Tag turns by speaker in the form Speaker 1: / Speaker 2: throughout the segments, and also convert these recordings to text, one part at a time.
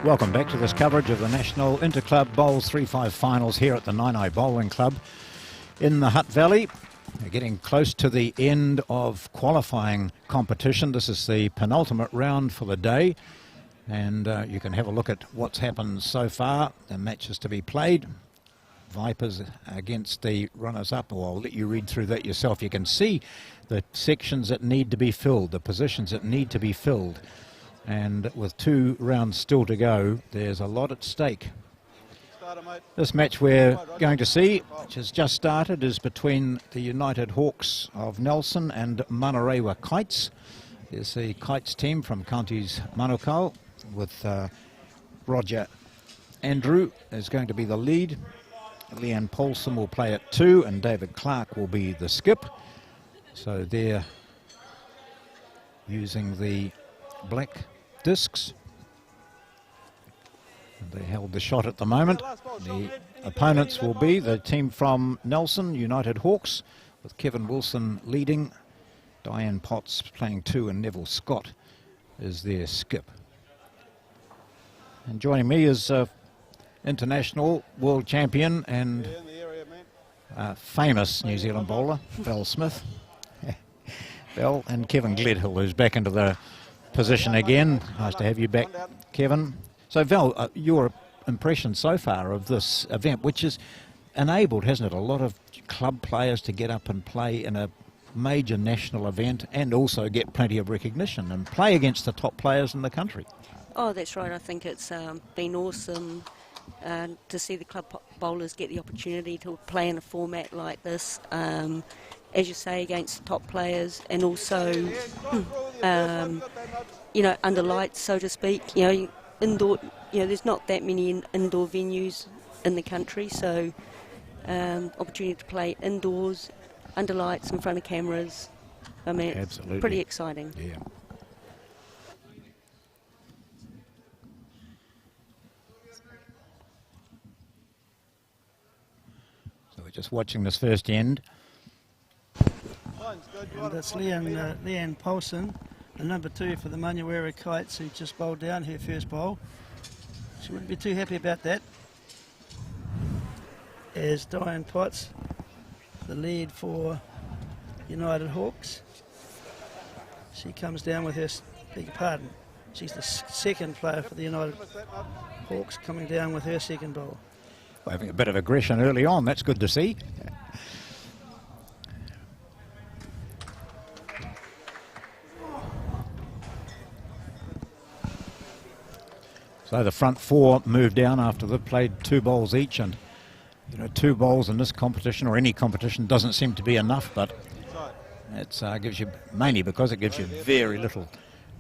Speaker 1: Welcome back to this coverage of the National Interclub Bowls3Five Finals here at the Naenae Bowling Club in the Hutt Valley. We're getting close to the end of qualifying competition. This is the penultimate round for the day, and you can have a look at what's happened so far. The matches to be played. Vipers against the runners-up, or I'll let you read through that yourself. You can see the sections that need to be filled, the positions that need to be filled. And with 2 rounds still to go, there's a lot at stake. This match we're going to see, which has just started, is between the United Hawks of Nelson and Manurewa Kites. There's the Kites team from counties Manukau with Roger Andrew is going to be the lead. Leeane Poulson will play at 2 and David Clark will be the skip. So they're using the black discs. They held the shot at the moment. The opponents will be the team from Nelson, United Hawks, with Kevin Willson leading. Dianne Potts playing 2 and Neville Scott is their skip. And joining me is international world champion and famous New Zealand bowler, Val Smith. Val and Kevin Gledhill, who's back into the position again. Nice to have you back, Kevin. So Val, your impression so far of this event, which has enabled, hasn't it, a lot of club players to get up and play in a major national event and also get plenty of recognition and play against the top players in the country.
Speaker 2: Oh, that's right. I think it's been awesome to see the club bowlers get the opportunity to play in a format like this. As you say, against the top players, and also, you know, under lights, so to speak. You know, indoor. You know, there's not that many indoor venues in the country, so opportunity to play indoors, under lights, in front of cameras. I mean,
Speaker 1: absolutely,
Speaker 2: it's pretty exciting.
Speaker 1: Yeah. So we're just watching this first end.
Speaker 3: And that's Leeane Poulson, the number 2 for the Manurewa Kites, who just bowled down her first bowl. She wouldn't be too happy about that. As Dianne Potts, the lead for United Hawks. She comes down with her, beg your pardon, she's the second player for the United Hawks, coming down with her second bowl.
Speaker 1: Well, having a bit of aggression early on, that's good to see. So the front 4 moved down after they've played 2 bowls each, and you know, 2 bowls in this competition or any competition doesn't seem to be enough, but it gives you, mainly because it gives you very little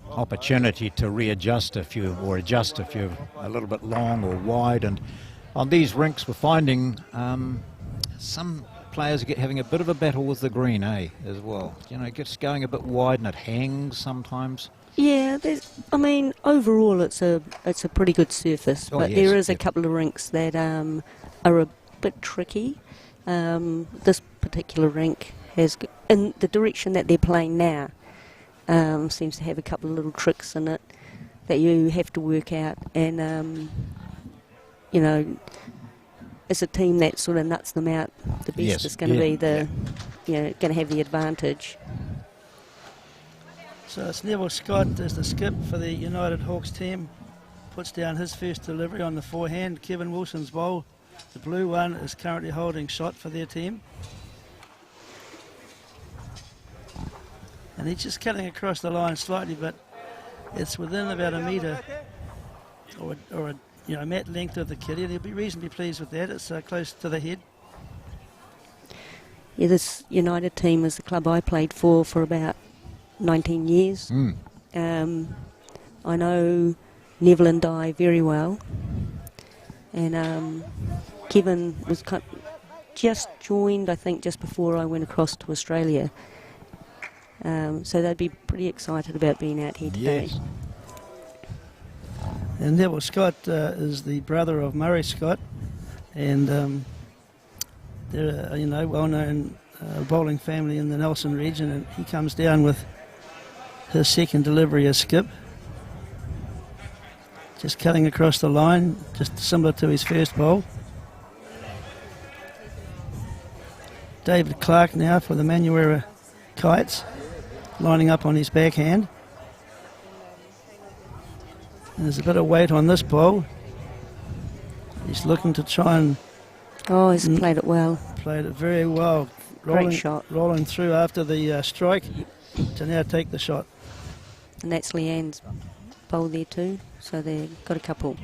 Speaker 1: opportunity to readjust adjust if you're a little bit long or wide. And on these rinks we're finding some players having a bit of a battle with the green, as well. You know, it gets going a bit wide and it hangs sometimes.
Speaker 2: Yeah, I mean, overall it's a pretty good surface, but yes, there is a couple of rinks that are a bit tricky. This particular rink has, in the direction that they're playing now, seems to have a couple of little tricks in it that you have to work out, and you know, it's a team that sort of nuts them out. The best is going to be you know, going to have the advantage.
Speaker 3: So it's Neville Scott as the skip for the United Hawks team. Puts down his first delivery on the forehand. Kevin Wilson's bowl, the blue one, is currently holding shot for their team. And he's just cutting across the line slightly, but it's within about a metre or a you know, mat length of the kitty, and he'll be reasonably pleased with that. It's close to the head.
Speaker 2: Yeah, this United team is the club I played for about 19 years. I know Neville and Di very well, and Kevin was just joined, I think, just before I went across to Australia, so they'd be pretty excited about being out here today.
Speaker 1: Yes.
Speaker 3: And Neville Scott is the brother of Murray Scott, and they're a well-known bowling family in the Nelson region, and he comes down with his second delivery as skip. just cutting across the line, just similar to his first bowl. David Clark now for the Manurewa Kites, lining up on his backhand. And there's a bit of weight on this bowl. He's looking to try and...
Speaker 2: Oh, he's played it well.
Speaker 3: Played it very well.
Speaker 2: Great shot.
Speaker 3: Rolling through after the strike to now take the shot.
Speaker 2: And that's Leanne's bowl there too, so they've got a couple.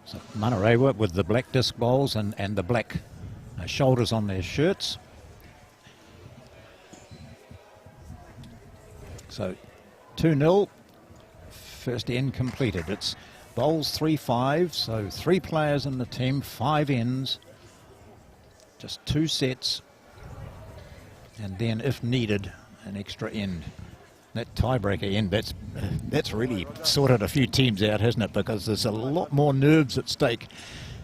Speaker 1: So Manurewa with the black disc bowls and the black shoulders on their shirts. So 2-0, first end completed. It's Bowls3Five, so 3 players in the team, 5 ends, just 2 sets, and then if needed, an extra end. That tiebreaker end, that's really sorted a few teams out, hasn't it? Because there's a lot more nerves at stake.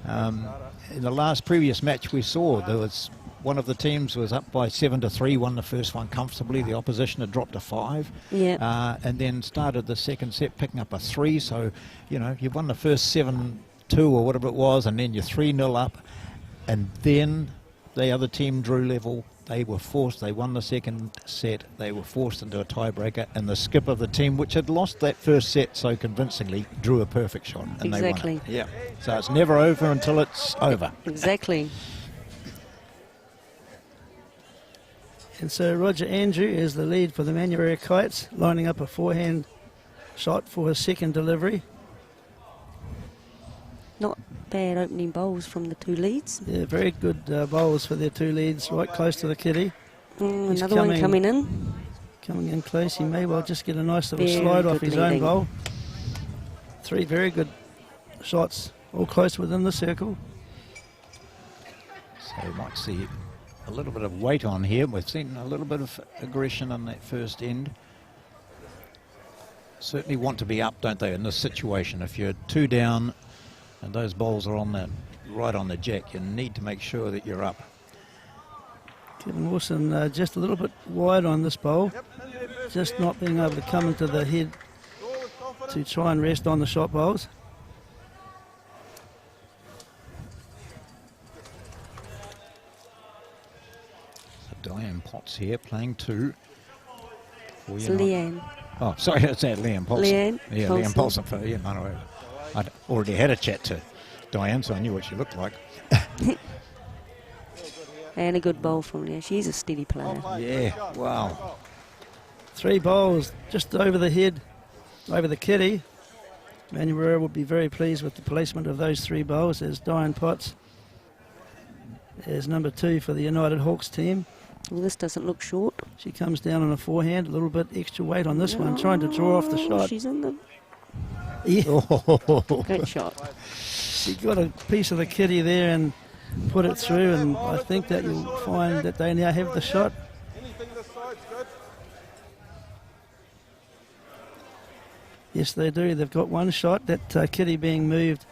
Speaker 1: In the previous match we saw, there was one of the teams was up by 7-3, won the first one comfortably. The opposition had dropped a 5, and then started the second set picking up a 3. So, you know, you won the first 7-2 or whatever it was, and then you're 3-0 up, and then the other team drew level. They were forced, they won the second set, they were forced into a tiebreaker, and the skip of the team, which had lost that first set so convincingly, drew a perfect shot, and they won it. Yeah. So it's never over until it's over.
Speaker 2: Exactly.
Speaker 3: And so Roger Andrew is the lead for the Manurewa Kites, lining up a forehand shot for his second delivery.
Speaker 2: Not bad opening bowls from the 2 leads.
Speaker 3: Yeah, very good bowls for their 2 leads, right close to the kitty.
Speaker 2: Another one coming in.
Speaker 3: Coming in close, he may well just get a nice little slide off his own bowl. 3 very good shots, all close within the circle.
Speaker 1: So you might see a little bit of weight on here. We've seen a little bit of aggression on that first end. Certainly want to be up, don't they, in this situation? If you're 2 down and those bowls are on that right on the jack, you need to make sure that you're up.
Speaker 3: Kevin Willson just a little bit wide on this bowl, just not being able to come into the head to try and rest on the shot bowls.
Speaker 1: Dianne Potts here playing 2.
Speaker 2: It's Leeane.
Speaker 1: Oh, sorry, it's that Leeane Poulson.
Speaker 2: Leeane.
Speaker 1: Yeah,
Speaker 2: Poulson.
Speaker 1: Leeane Poulson for Manurewa. I'd already had a chat to Dianne, so I knew what she looked like.
Speaker 2: And a good bowl from there. She's a steady player.
Speaker 1: Yeah, wow.
Speaker 3: 3 bowls just over the head, over the kitty. Manurewa would be very pleased with the placement of those 3 bowls. There's Dianne Potts as number 2 for the United Hawks team.
Speaker 2: Well, this doesn't look short.
Speaker 3: She comes down on a forehand, a little bit extra weight on this one, trying to draw off the shot.
Speaker 2: She's in them.
Speaker 3: Yeah.
Speaker 2: Good shot.
Speaker 3: She got a piece of the kitty there and put it through, and I think that you'll find that they now have the shot. Yes, they do. They've got one shot. That kitty being moved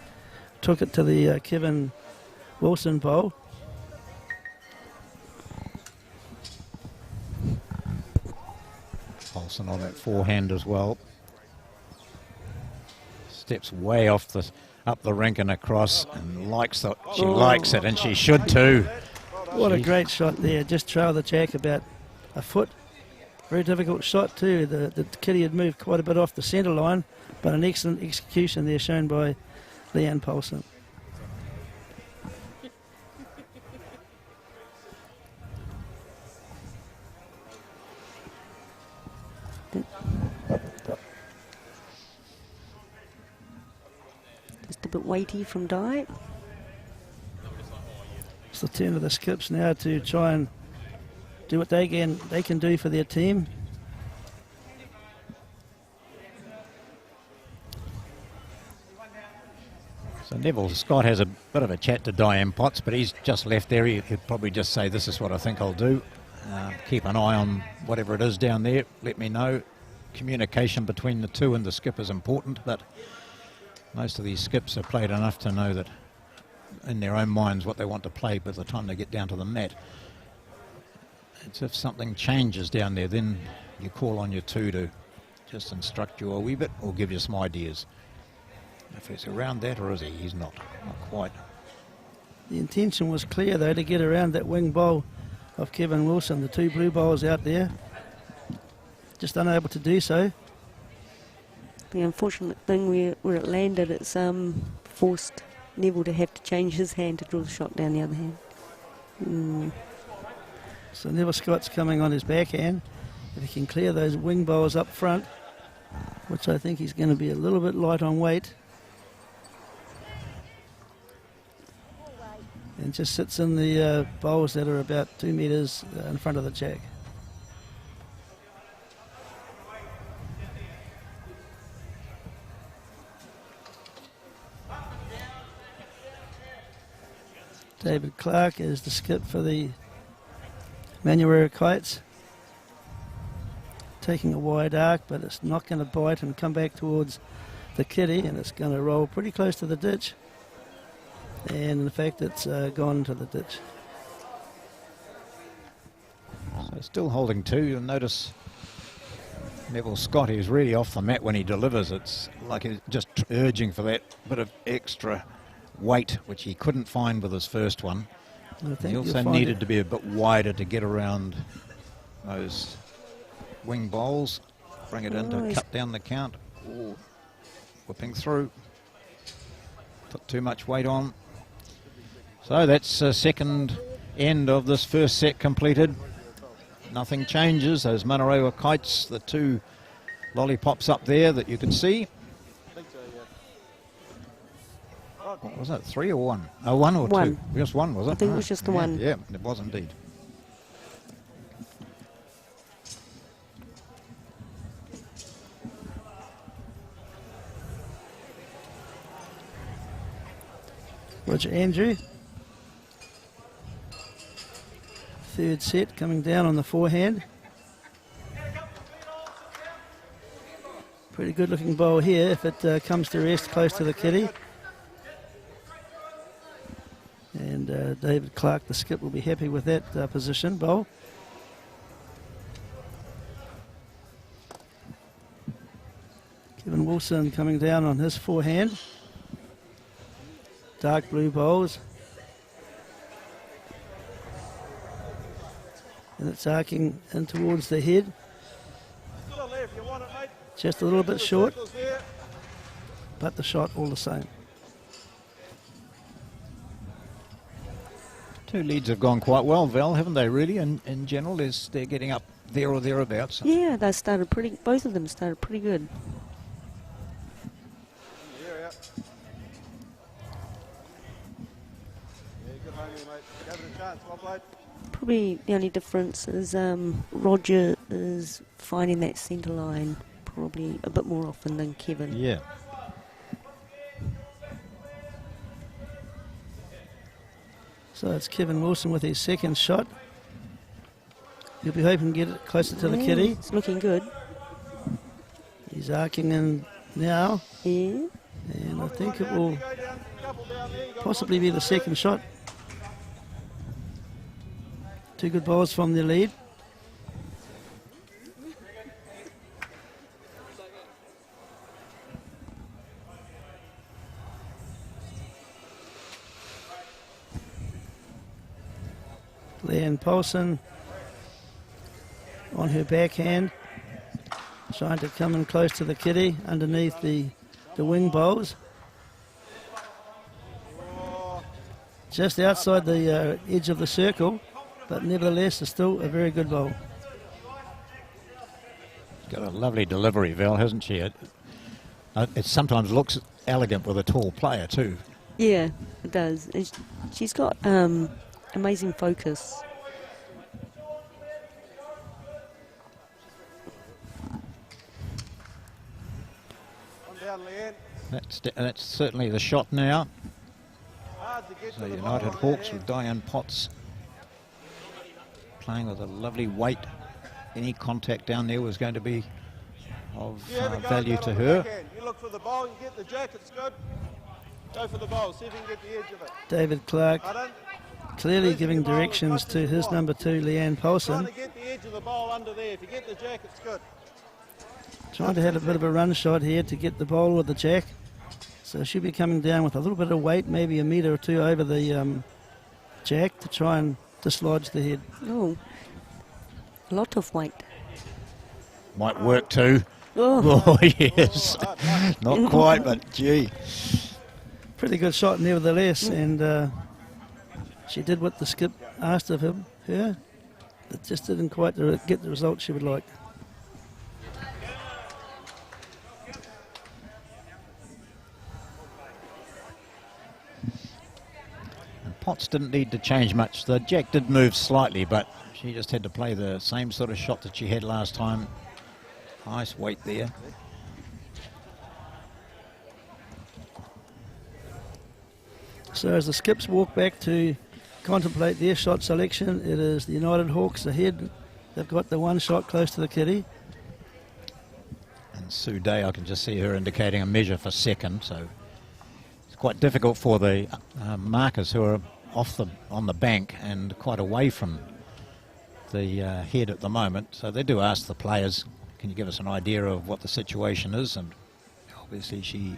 Speaker 3: took it to the Kevin Willson bowl.
Speaker 1: Poulson on that forehand as well. Steps way off up the rink and across, and likes it. She likes it, and she should too.
Speaker 3: What a great shot there. Just trail the jack about a foot. Very difficult shot too. The kitty had moved quite a bit off the centre line, but an excellent execution there shown by Leeane Poulson.
Speaker 2: Just a bit weighty from Di.
Speaker 3: It's the turn of the skips now to try and do what they can do for their team.
Speaker 1: So Neville Scott has a bit of a chat to Dianne Potts, but he's just left there. He'd probably just say, this is what I think I'll do. Keep an eye on whatever it is down there. Let me know. Communication between the 2 and the skip is important, but most of these skips have played enough to know that in their own minds what they want to play by the time they get down to the mat. It's if something changes down there, then you call on your 2 to just instruct you a wee bit or give you some ideas. If he's around that, or is he? He's not quite.
Speaker 3: The intention was clear, though, to get around that wing bowl of Kevin Willson. The two blue bowls out there, just unable to do so.
Speaker 2: The unfortunate thing where it landed, it's forced Neville to have to change his hand to draw the shot down the other hand.
Speaker 3: So Neville Scott's coming on his backhand. If he can clear those wing bowls up front, which I think he's going to be a little bit light on weight, and just sits in the bowls that are about 2 metres in front of the jack. David Clark is the skip for the Manurewa Kites. Taking a wide arc, but it's not going to bite and come back towards the kitty, and it's going to roll pretty close to the ditch. And in fact, it's gone into the ditch.
Speaker 1: So still holding two. You'll notice Neville Scott is really off the mat when he delivers. It's like he's just urging for that bit of extra weight, which he couldn't find with his first one. He also needed to be a bit wider to get around those wing bowls, bring it in to cut down the count. Ooh, whipping through. Put too much weight on. So that's the second end of this first set completed. Nothing changes. Those Manurewa Kites, the two lollipops up there that you can see. What was that, 3 or 1? Oh, 1 or 2? Just 1, was it?
Speaker 2: I think it was just the one.
Speaker 1: Yeah, it was indeed.
Speaker 3: Roger Andrew. Third set coming down on the forehand. Pretty good looking bowl here if it comes to rest close to the kitty. And David Clark, the skip, will be happy with that position bowl. Kevin Willson coming down on his forehand. Dark blue bowls. And it's arcing in towards the head. Just a little bit short, but the shot all the same.
Speaker 1: Two leads have gone quite well, Val, haven't they, really? In general, they're getting up there or thereabouts.
Speaker 2: Yeah, they started both of them started pretty good. Probably the only difference is Roger is finding that centre line probably a bit more often than Kevin.
Speaker 1: Yeah.
Speaker 3: So it's Kevin Willson with his second shot. He'll be hoping to get it closer to the kitty.
Speaker 2: It's looking good.
Speaker 3: He's arcing in now.
Speaker 2: Yeah.
Speaker 3: And I think it will possibly be the second shot. Two good balls from the lead. Leeane Poulson on her backhand, trying to come in close to the kitty underneath the wing bowls. Just outside the edge of the circle, but nevertheless, it's still a very good bowl.
Speaker 1: She's got a lovely delivery, Val, hasn't she? It sometimes looks elegant with a tall player too.
Speaker 2: Yeah, it does. And she's got amazing focus.
Speaker 1: That's certainly the shot now. So United Hawks with Dianne Potts playing with a lovely weight. Any contact down there was going to be of value to her.
Speaker 4: You look for the bowl, you get the jack, it's good. Go for the bowl, see if you can get the edge of it.
Speaker 3: David Clark clearly giving directions to his number 2, Leeane Poulson.
Speaker 4: Trying to get the edge of the bowl under there. If you get the jack, it's good.
Speaker 3: Trying to have a bit of a run shot here to get the bowl with the jack. So she'll be coming down with a little bit of weight, maybe a metre or two over the jack to try and dislodge the head.
Speaker 2: Oh, a lot of weight.
Speaker 1: Might work too.
Speaker 2: Oh,
Speaker 1: Oh, yes. Not quite, but gee.
Speaker 3: Pretty good shot nevertheless, and she did what the skip asked of her. It just didn't quite get the result she would like.
Speaker 1: And Potts didn't need to change much. The jack did move slightly, but she just had to play the same sort of shot that she had last time. Nice weight there.
Speaker 3: So as the skips walk back to contemplate their shot selection, it is the United Hawks ahead. They've got the one shot close to the kitty.
Speaker 1: And Sue Day, I can just see her indicating a measure for second, so it's quite difficult for the markers who are on the bank and quite away from the head at the moment. So they do ask the players, can you give us an idea of what the situation is? And obviously she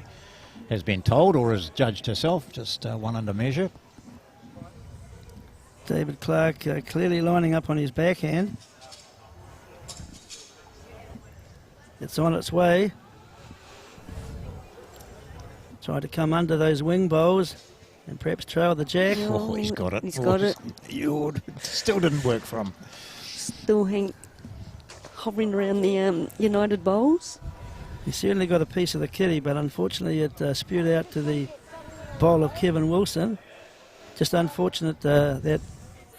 Speaker 1: has been told or has judged herself, just one under measure.
Speaker 3: David Clark clearly lining up on his backhand. It's on its way. Trying to come under those wing bowls and perhaps trail the jack.
Speaker 1: Oh, he's got it.
Speaker 2: He's got it.
Speaker 1: Still didn't work for him.
Speaker 2: Still hovering around the United Bowls.
Speaker 3: He certainly got a piece of the kitty, but unfortunately it spewed out to the bowl of Kevin Willson. Just unfortunate that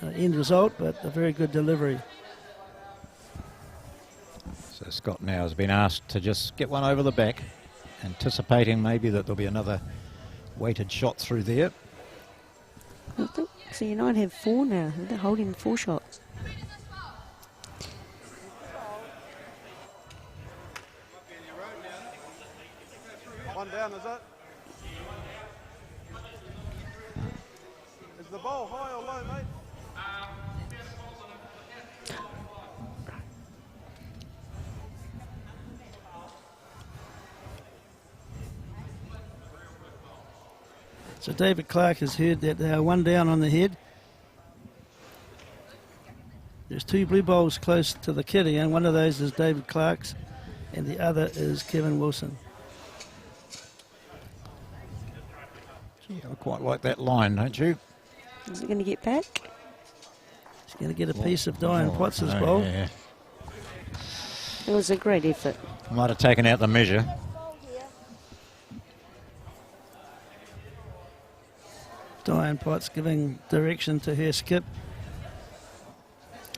Speaker 3: end result, but a very good delivery.
Speaker 1: So Scott now has been asked to just get one over the back, anticipating maybe that there'll be another weighted shot through there.
Speaker 2: I think so. United have 4 now. They're holding 4 shots.
Speaker 4: One down, is it? Is the ball high or low, mate?
Speaker 3: So David Clark has heard that they are one down on the head. There's 2 blue bowls close to the kitty, and one of those is David Clark's and the other is Kevin Willson.
Speaker 1: Gee, I quite like that line, don't you?
Speaker 2: Is it going to get back?
Speaker 3: He's going to get a piece of Dianne Potts' bowl.
Speaker 1: Yeah.
Speaker 2: It was a great effort.
Speaker 1: Might have taken out the measure.
Speaker 3: Dianne Potts giving direction to her skip,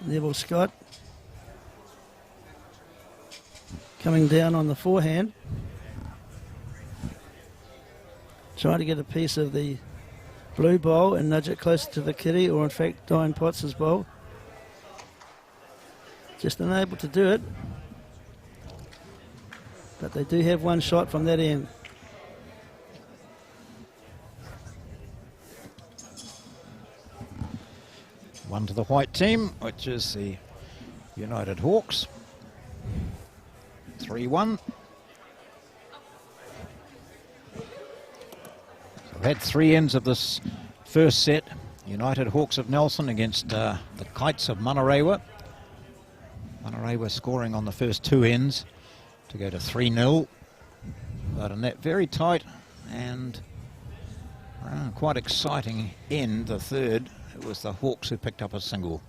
Speaker 3: Neville Scott. Coming down on the forehand. Trying to get a piece of the blue bowl and nudge it closer to the kitty, or in fact Dianne Potts' bowl. Just unable to do it. But they do have one shot from that end.
Speaker 1: One to the white team, which is the United Hawks. 3-1. We've had 3 ends of this first set. United Hawks of Nelson against the Kites of Manurewa. Manurewa scoring on the first 2 ends to go to 3-0. But in that very tight and quite exciting end, the third, it was the Hawks who picked up a single.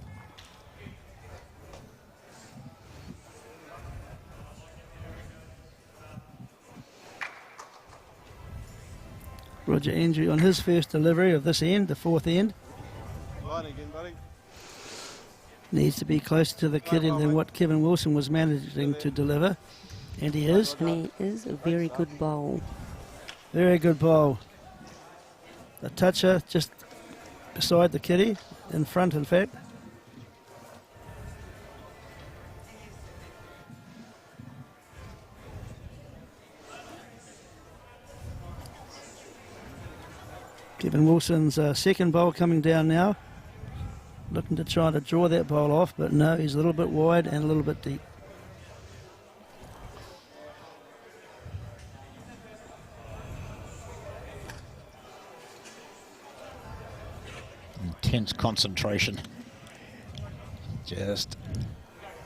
Speaker 3: Roger Andrew on his first delivery of this end, the 4th end.
Speaker 4: Line again, buddy.
Speaker 3: Needs to be closer to the kitty than what Kevin Willson was managing to deliver. And he is.
Speaker 2: And he is a very good bowl.
Speaker 3: Very good bowl. A toucher just beside the kitty, in front in fact. Kevin Wilson's second bowl coming down now. Looking to try to draw that bowl off, but no, he's a little bit wide and a little bit deep.
Speaker 1: Intense concentration. Just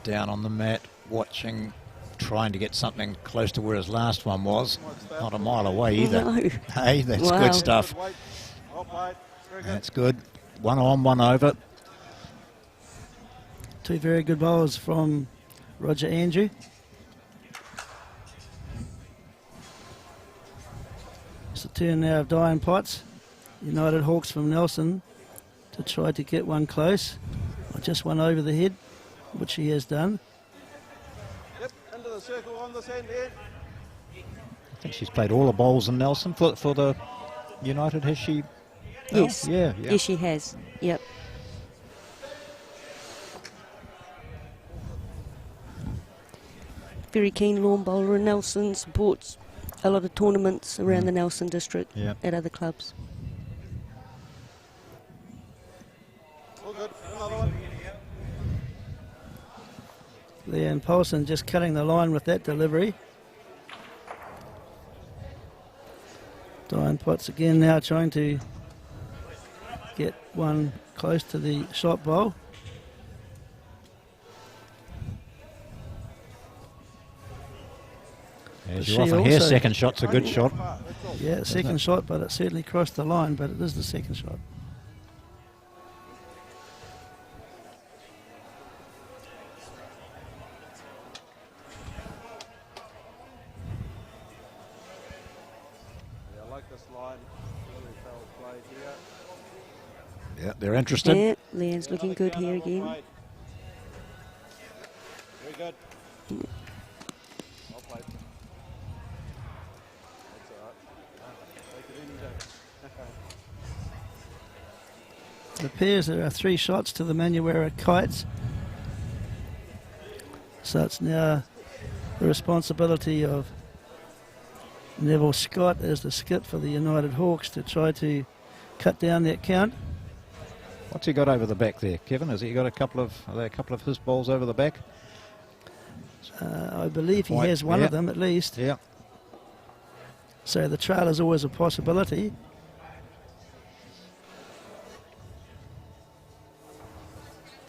Speaker 1: down on the mat, watching, trying to get something close to where his last one was. Not a mile away either.
Speaker 2: No.
Speaker 1: Hey, that's
Speaker 2: Wow.
Speaker 1: good stuff. That's good. One on, one over.
Speaker 3: Two very good bowls from Roger Andrew. It's the turn now of Dianne Potts. United Hawks from Nelson to try to get one close. Or just one over the head, which he has done.
Speaker 4: Yep, into the circle on this end here.
Speaker 1: I think she's played all the bowls in Nelson for the United, has she?
Speaker 2: Yes.
Speaker 1: Yeah.
Speaker 2: Yes, she has. Yep. Very keen lawn bowler in Nelson, supports a lot of tournaments around the Nelson district at other clubs.
Speaker 4: All good. Another one.
Speaker 3: Leeane Poulson just cutting the line with that delivery. Dianne Potts again now trying to get one close to the shot bowl.
Speaker 1: As
Speaker 3: She
Speaker 1: you often hear,
Speaker 3: also-
Speaker 1: second shot's a good shot.
Speaker 3: Yeah, second shot, but it certainly crossed the line, but it is the second shot.
Speaker 4: Yeah, I like this line. Really well played here.
Speaker 1: Yeah, they're interested.
Speaker 2: Yeah, Leanne's looking good here again.
Speaker 4: Very good. Well played. That's all right. Take it easy.
Speaker 3: It appears there are 3 shots to the Manurewa kites. So it's now the responsibility of Neville Scott as the skip for the United Hawks to try to cut down that count.
Speaker 1: What's he got over the back there, Kevin? Has he got are there a couple of his bowls over the back?
Speaker 3: I believe he
Speaker 1: White,
Speaker 3: has one
Speaker 1: yeah.
Speaker 3: of them at least.
Speaker 1: Yeah.
Speaker 3: So the trail is always a possibility.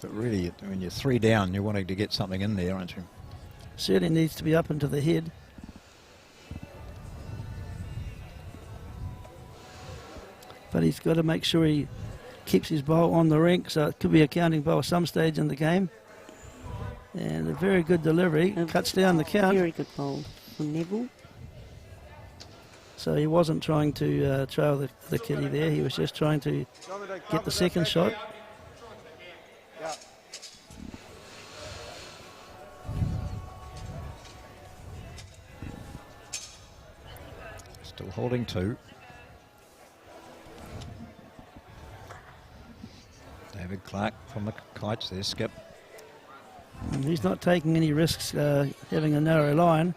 Speaker 1: But really, when you're 3 down, you're wanting to get something in there, aren't you?
Speaker 3: Certainly needs to be up into the head. But he's got to make sure he keeps his bowl on the rink, so it could be a counting bowl at some stage in the game. And a very good delivery, cuts down the count.
Speaker 2: Very good bowl from Neville.
Speaker 3: So he wasn't trying to trail the kitty there, he was just trying to get the second shot.
Speaker 4: Yeah.
Speaker 1: Still holding 2. David Clark from the kites there, skip.
Speaker 3: And he's not taking any risks having a narrow line.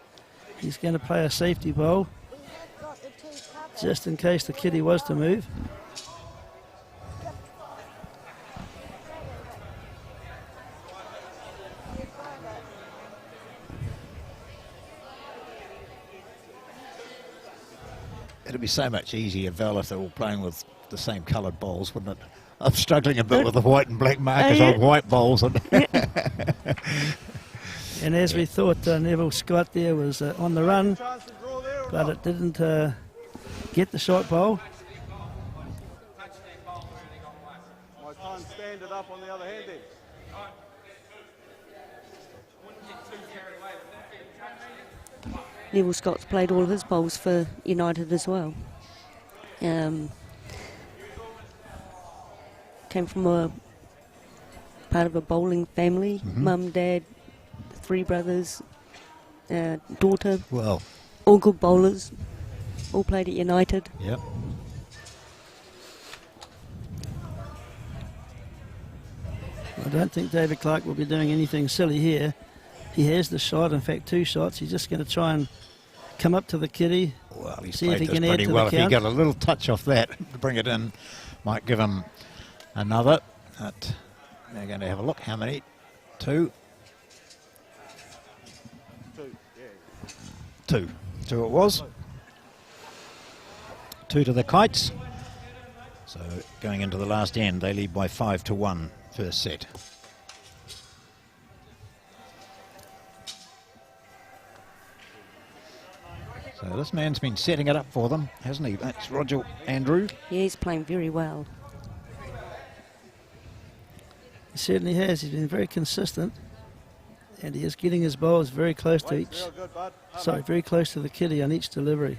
Speaker 3: He's going to play a safety bowl just in case the kitty was to move.
Speaker 1: It'd be so much easier, Val, if they're all playing with the same coloured bowls, wouldn't it? I'm struggling a bit with the white and black markers on white bowls.
Speaker 3: And as we thought, Neville Scott there was on the run,
Speaker 4: Chance to draw there or
Speaker 3: but
Speaker 4: not?
Speaker 3: it didn't get the shot bowl.
Speaker 4: Might try and stand it up on the other hand then.
Speaker 2: Neville Scott's played all of his bowls for United as well. Came from a part of a bowling family. Mum, dad, 3 brothers, daughter,
Speaker 1: Well,
Speaker 2: all good bowlers. All played at United.
Speaker 1: yep.
Speaker 3: I don't think David Clark will be doing anything silly here. He has the shot, in fact 2 shots. He's just going to try and come up to the kitty.
Speaker 1: Well, he's
Speaker 3: See if
Speaker 1: played
Speaker 3: he
Speaker 1: this
Speaker 3: can add
Speaker 1: pretty
Speaker 3: to the
Speaker 1: well. If he
Speaker 3: count.
Speaker 1: got a little touch off that to bring it in, might give him another. But they're going to have a look. How many? 2?
Speaker 4: 2, yeah.
Speaker 1: 2 it was. 2 to the kites. So going into the last end, they lead by 5-1 first set. So this man's been setting it up for them, hasn't he? That's Roger Andrew.
Speaker 2: Yeah, he's playing very well.
Speaker 3: He certainly has. He's been very consistent, and he is getting his bowls very close to each. Sorry, very close to the kitty on each delivery.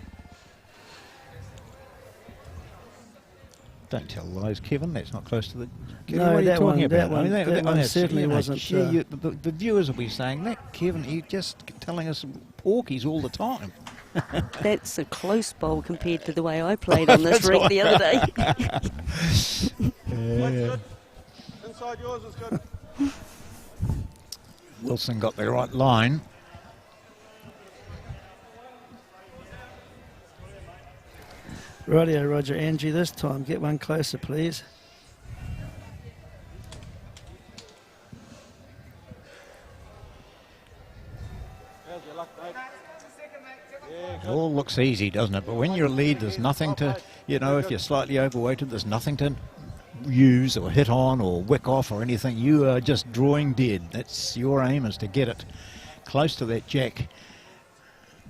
Speaker 1: Don't tell lies, Kevin. That's not close to the.
Speaker 3: No,
Speaker 1: what are you
Speaker 3: that
Speaker 1: talking
Speaker 3: one,
Speaker 1: about?
Speaker 3: that one certainly wasn't.
Speaker 1: The viewers will be saying that, Kevin. You're just telling us porkies all the time.
Speaker 2: That's a close bowl compared to the way I played on this rig the other day.
Speaker 4: Inside yours is good.
Speaker 1: Willson got the right line.
Speaker 3: Rightio, Roger, Angie, this time. Get one closer, please.
Speaker 4: How's your luck, mate?
Speaker 1: It all looks easy, doesn't it? But when you're a lead, there's nothing to, you know, if you're slightly overweighted, there's nothing to use or hit on or wick off or anything. You are just drawing dead. That's your aim, is to get it close to that jack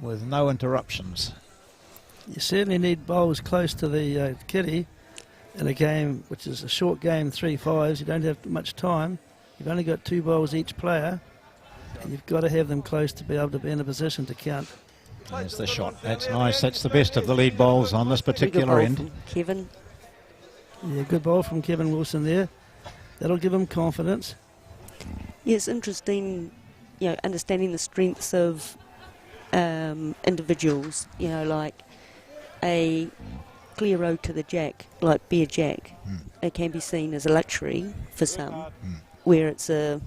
Speaker 1: with no interruptions.
Speaker 3: You certainly need bowls close to the kitty in a game which is a short game, 3-5s. You don't have much time. You've only got 2 bowls each player, and you've got to have them close to be able to be in a position to count.
Speaker 1: There's the shot. That's nice. That's the best of the lead bowls on this particular end.
Speaker 2: Kevin.
Speaker 3: Yeah, good bowl from Kevin Willson there. That'll give him confidence.
Speaker 2: Yeah, it's interesting, you know, understanding the strengths of individuals, you know, like a clear road to the jack, like bare jack. It can be seen as a luxury for some, where it's a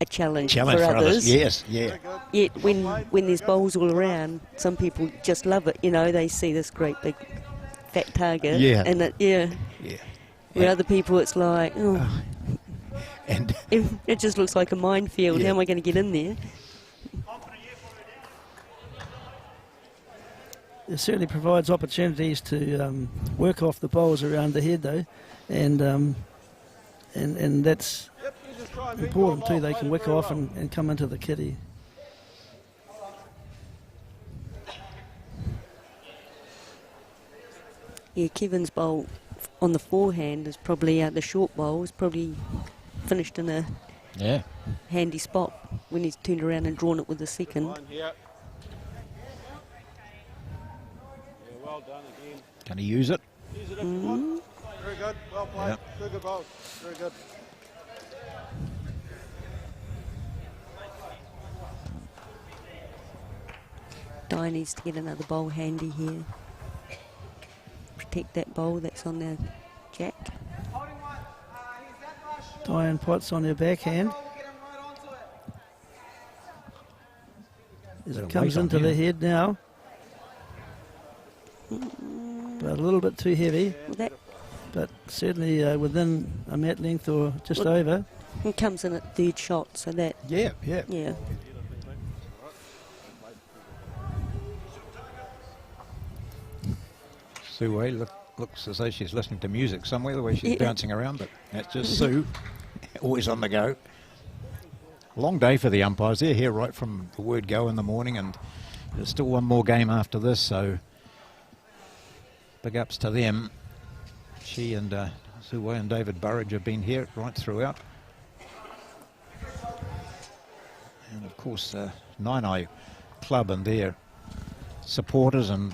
Speaker 2: challenge for others.
Speaker 1: Yes, yeah.
Speaker 2: Yet when there's bowls all around, some people just love it. You know, they see this great big fat target, and where other people it's like, oh,
Speaker 1: and
Speaker 2: it just looks like a minefield. How am I going to get in there?
Speaker 3: It certainly provides opportunities to work off the bowls around the head, though, and that's important too. They can wick off and come into the kitty.
Speaker 2: Yeah, Kevin's bowl on the forehand is probably the short bowl is probably finished in a handy spot when he's turned around and drawn it with the second.
Speaker 4: Well done again.
Speaker 1: Can he use it?
Speaker 4: Use it if you want. Very good. Well played.
Speaker 1: Yep.
Speaker 4: Very good bowl. Very good.
Speaker 2: Dianne needs to get another bowl handy here. Protect that bowl that's on the jack.
Speaker 3: Dianne Potts on her backhand. As it comes into the head now. But a little bit too heavy. But certainly within a mat length or just over.
Speaker 2: It comes in at third shot, so that...
Speaker 1: Yeah. Sue Way looks as though she's listening to music somewhere, the way she's bouncing around, but that's just Sue, always on the go. Long day for the umpires. They're here right from the word go in the morning, and there's still one more game after this, so big ups to them. She and Sue Way and David Burridge have been here right throughout. And of course, Naenae Club and their supporters and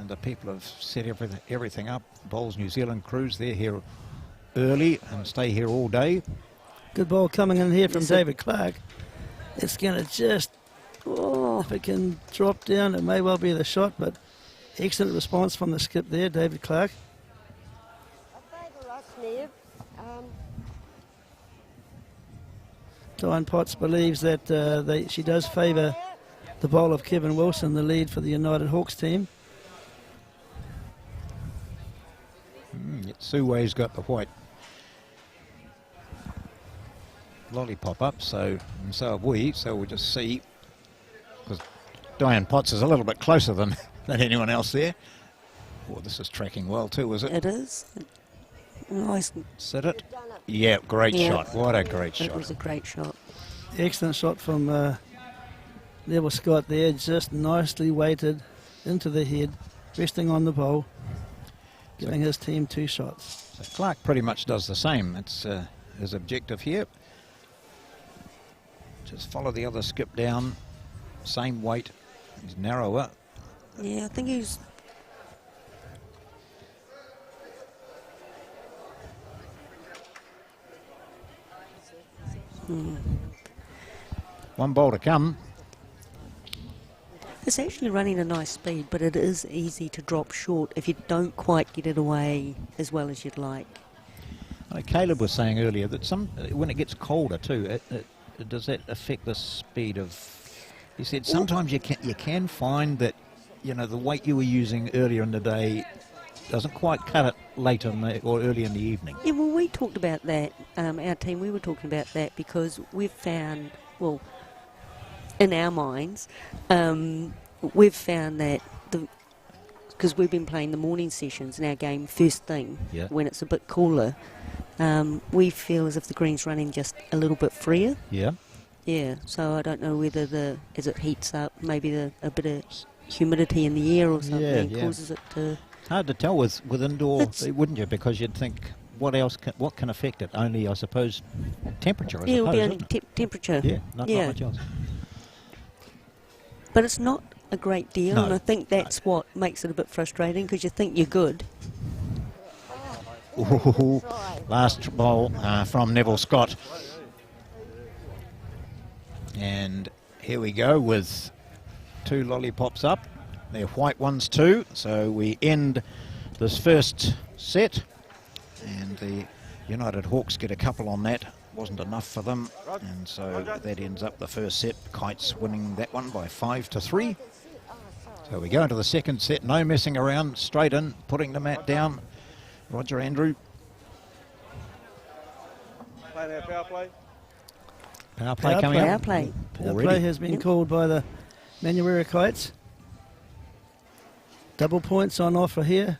Speaker 1: the people have set everything up. Bowls New Zealand crews, they're here early and stay here all day.
Speaker 3: Good ball coming in here from David Clark. It's going to just, if it can drop down, it may well be the shot, but excellent response from the skip there, David Clark. Dianne Potts believes that she does favour the bowl of Kevin Willson, the lead for the United Hawks team.
Speaker 1: Sue Way's got the white lollipop up, and so have we, so we'll just see, because Dianne Potts is a little bit closer than anyone else there. Oh, this is tracking well too, is it?
Speaker 2: It is. Nice.
Speaker 1: Sit it. Yeah, great
Speaker 2: Yeah.
Speaker 1: shot. What a great
Speaker 2: It
Speaker 1: shot.
Speaker 2: was a great shot.
Speaker 3: Excellent shot from Neville Scott there, just nicely weighted into the head, resting on the bowl, giving his team 2 shots.
Speaker 1: So Clark pretty much does the same. It's his objective here. Just follow the other skip down. Same weight. He's narrower.
Speaker 2: Yeah, I think he's...
Speaker 1: One ball to come.
Speaker 2: It's actually running a nice speed, but it is easy to drop short if you don't quite get it away as well as you'd like.
Speaker 1: Caleb was saying earlier that when it gets colder too, does that affect the speed of... He said sometimes you can find that, you know, the weight you were using earlier in the day doesn't quite cut it late or early in the evening.
Speaker 2: Yeah, well, we talked about that, our team, we were talking about that because we've found, well, in our minds, we've found that because we've been playing the morning sessions in our game first thing, when it's a bit cooler, we feel as if the green's running just a little bit freer.
Speaker 1: Yeah.
Speaker 2: Yeah, so I don't know whether as it heats up, maybe a bit of humidity in the air or something causes it to...
Speaker 1: Hard to tell with indoor, wouldn't you? Because you'd think, what can affect it? Only, I suppose, temperature, I suppose,
Speaker 2: it'll be only
Speaker 1: isn't it?
Speaker 2: temperature.
Speaker 1: Yeah, not much else.
Speaker 2: But it's not a great deal,
Speaker 1: No.
Speaker 2: and I think that's what makes it a bit frustrating, because you think you're good.
Speaker 1: Ooh, last ball from Neville Scott. And here we go with 2 lollipops up. They're white ones too, so we end this first set, and the United Hawks get a couple on that. Wasn't enough for them, and so that ends up the first set. Kites winning that one by 5-3. So we go into the second set, no messing around, straight in, putting the mat down. Roger Andrew.
Speaker 4: Playing our power play.
Speaker 1: Power play coming up.
Speaker 2: Power play.
Speaker 3: Power play has been called by the Manurewa Kites. Double points on offer here.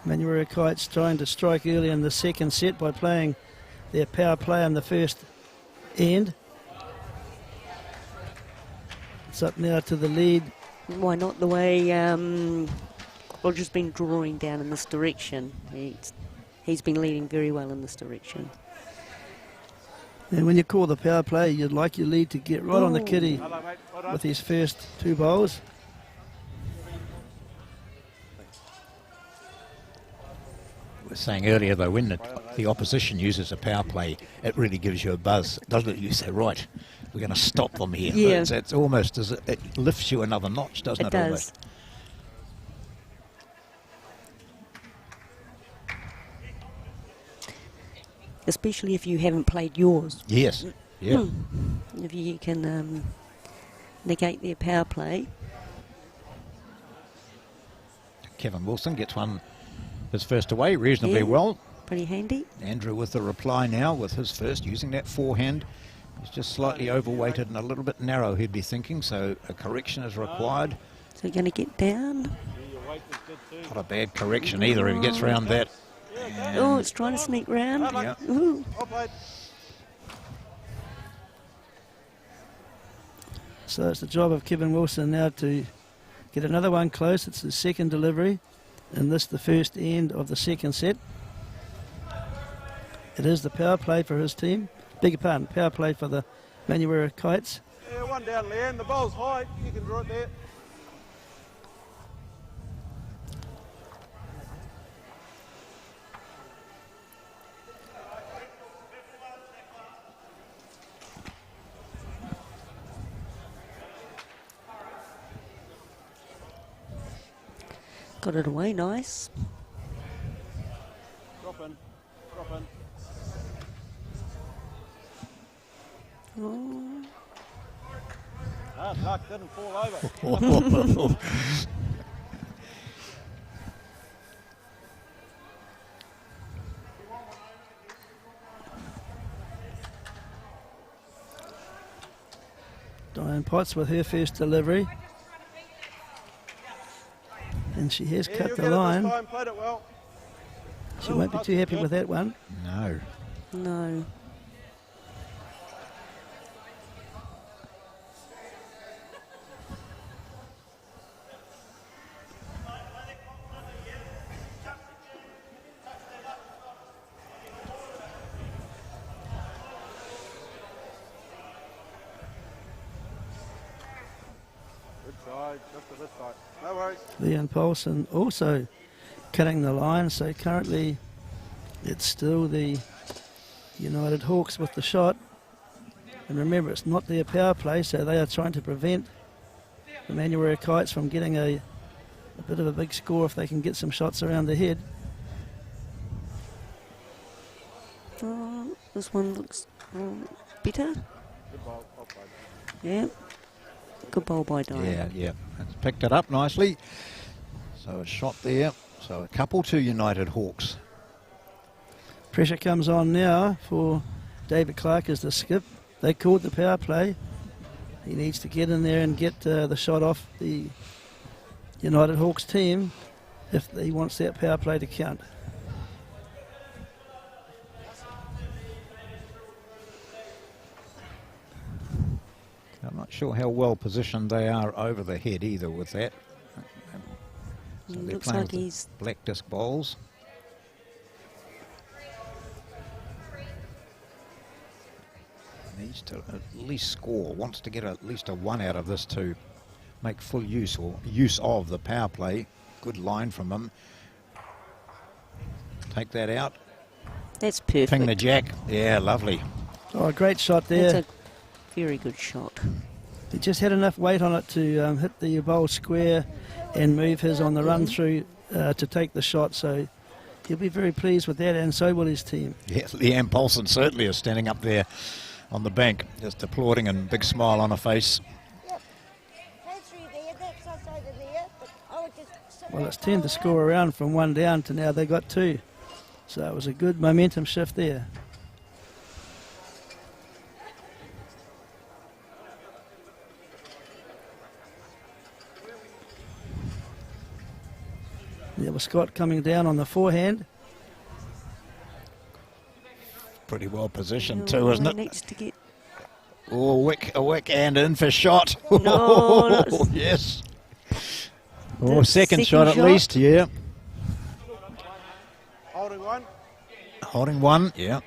Speaker 3: Manurewa Kites trying to strike early in the second set by playing their power play on the first end. It's up now to the lead.
Speaker 2: Why not the way Roger's been drawing down in this direction? He's been leading very well in this direction.
Speaker 3: And when you call the power play, you'd like your lead to get right on the kitty
Speaker 4: Hello, mate. Well done.
Speaker 3: with his first 2 bowls.
Speaker 1: We were saying earlier though, when the opposition uses a power play, it really gives you a buzz, doesn't it? You say, right, we're going to stop them here.
Speaker 2: Yeah.
Speaker 1: It's almost as it lifts you another notch, doesn't it?
Speaker 2: It does.
Speaker 1: Almost?
Speaker 2: Especially if you haven't played yours.
Speaker 1: Yes. Yeah.
Speaker 2: If you can negate their power play.
Speaker 1: Kevin Willson gets his first away reasonably well.
Speaker 2: Pretty handy.
Speaker 1: Andrew with the reply now with his first, using that forehand. He's just slightly overweighted and a little bit narrow, he'd be thinking, so a correction is required.
Speaker 2: So you're going to get down.
Speaker 1: Not a bad correction either if he gets round that.
Speaker 2: Oh, it's trying to sneak round.
Speaker 1: Yeah.
Speaker 2: Ooh.
Speaker 4: Well played.
Speaker 3: So it's the job of Kevin Willson now to get another one close. It's his second delivery, and this the first end of the second set. It is the power play for his team. Beg your pardon, power play for the Manurewa Kites.
Speaker 4: Yeah, one down, Leeane. The bowl's high. You can draw it there.
Speaker 2: Got it away, nice.
Speaker 4: Drop in. Drop in.
Speaker 2: Oh.
Speaker 4: Ah, luck didn't fall over.
Speaker 3: Dianne Potts with her first delivery. And she has
Speaker 4: Yeah,
Speaker 3: cut
Speaker 4: you'll
Speaker 3: the
Speaker 4: get it this
Speaker 3: line.
Speaker 4: time, played it well.
Speaker 3: She won't be too happy with that one.
Speaker 1: No.
Speaker 2: No.
Speaker 4: Good try, just to this side. No worries.
Speaker 3: Leeane Poulson also cutting the line, so currently it's still the United Hawks with the shot. And remember, it's not their power play, so they are trying to prevent the Manurewa Kites from getting a bit of a big score if they can get some shots around the head.
Speaker 2: This one looks better.
Speaker 4: Good ball, well played.
Speaker 2: Yeah. Good bowl by Dianne.
Speaker 1: Yeah, yeah. It's picked it up nicely. So a shot there. So a couple to United Hawks.
Speaker 3: Pressure comes on now for David Clark as the skip. They called the power play. He needs to get in there and get the shot off the United Hawks team if he wants that power play to count.
Speaker 1: I'm not sure how well positioned they are over the head either with that. So they're
Speaker 2: Looks
Speaker 1: playing
Speaker 2: like
Speaker 1: with the
Speaker 2: he's
Speaker 1: black disc bowls. Needs to at least score, wants to get at least a 1 out of this to make full use of the power play. Good line from him. Take that out.
Speaker 2: That's perfect.
Speaker 1: Ping the jack. Yeah, lovely.
Speaker 3: Oh, a great shot there.
Speaker 2: That's a very good shot.
Speaker 3: He just had enough weight on it to hit the bowl square and move his on the run through to take the shot. So he'll be very pleased with that, and so will his team.
Speaker 1: Yes, Leeane Poulson certainly is standing up there on the bank, just applauding and big smile on her face.
Speaker 3: Well, it's turned the score around from 1 down to now they got 2. So it was a good momentum shift there. Neville Scott coming down on the forehand.
Speaker 1: Pretty well positioned too, isn't it?
Speaker 2: Needs to get
Speaker 1: Oh, a wick and in for shot.
Speaker 2: No, that's-
Speaker 1: yes.
Speaker 2: The
Speaker 1: Oh, second shot at least, yeah.
Speaker 4: Holding one.
Speaker 1: Holding one, yeah.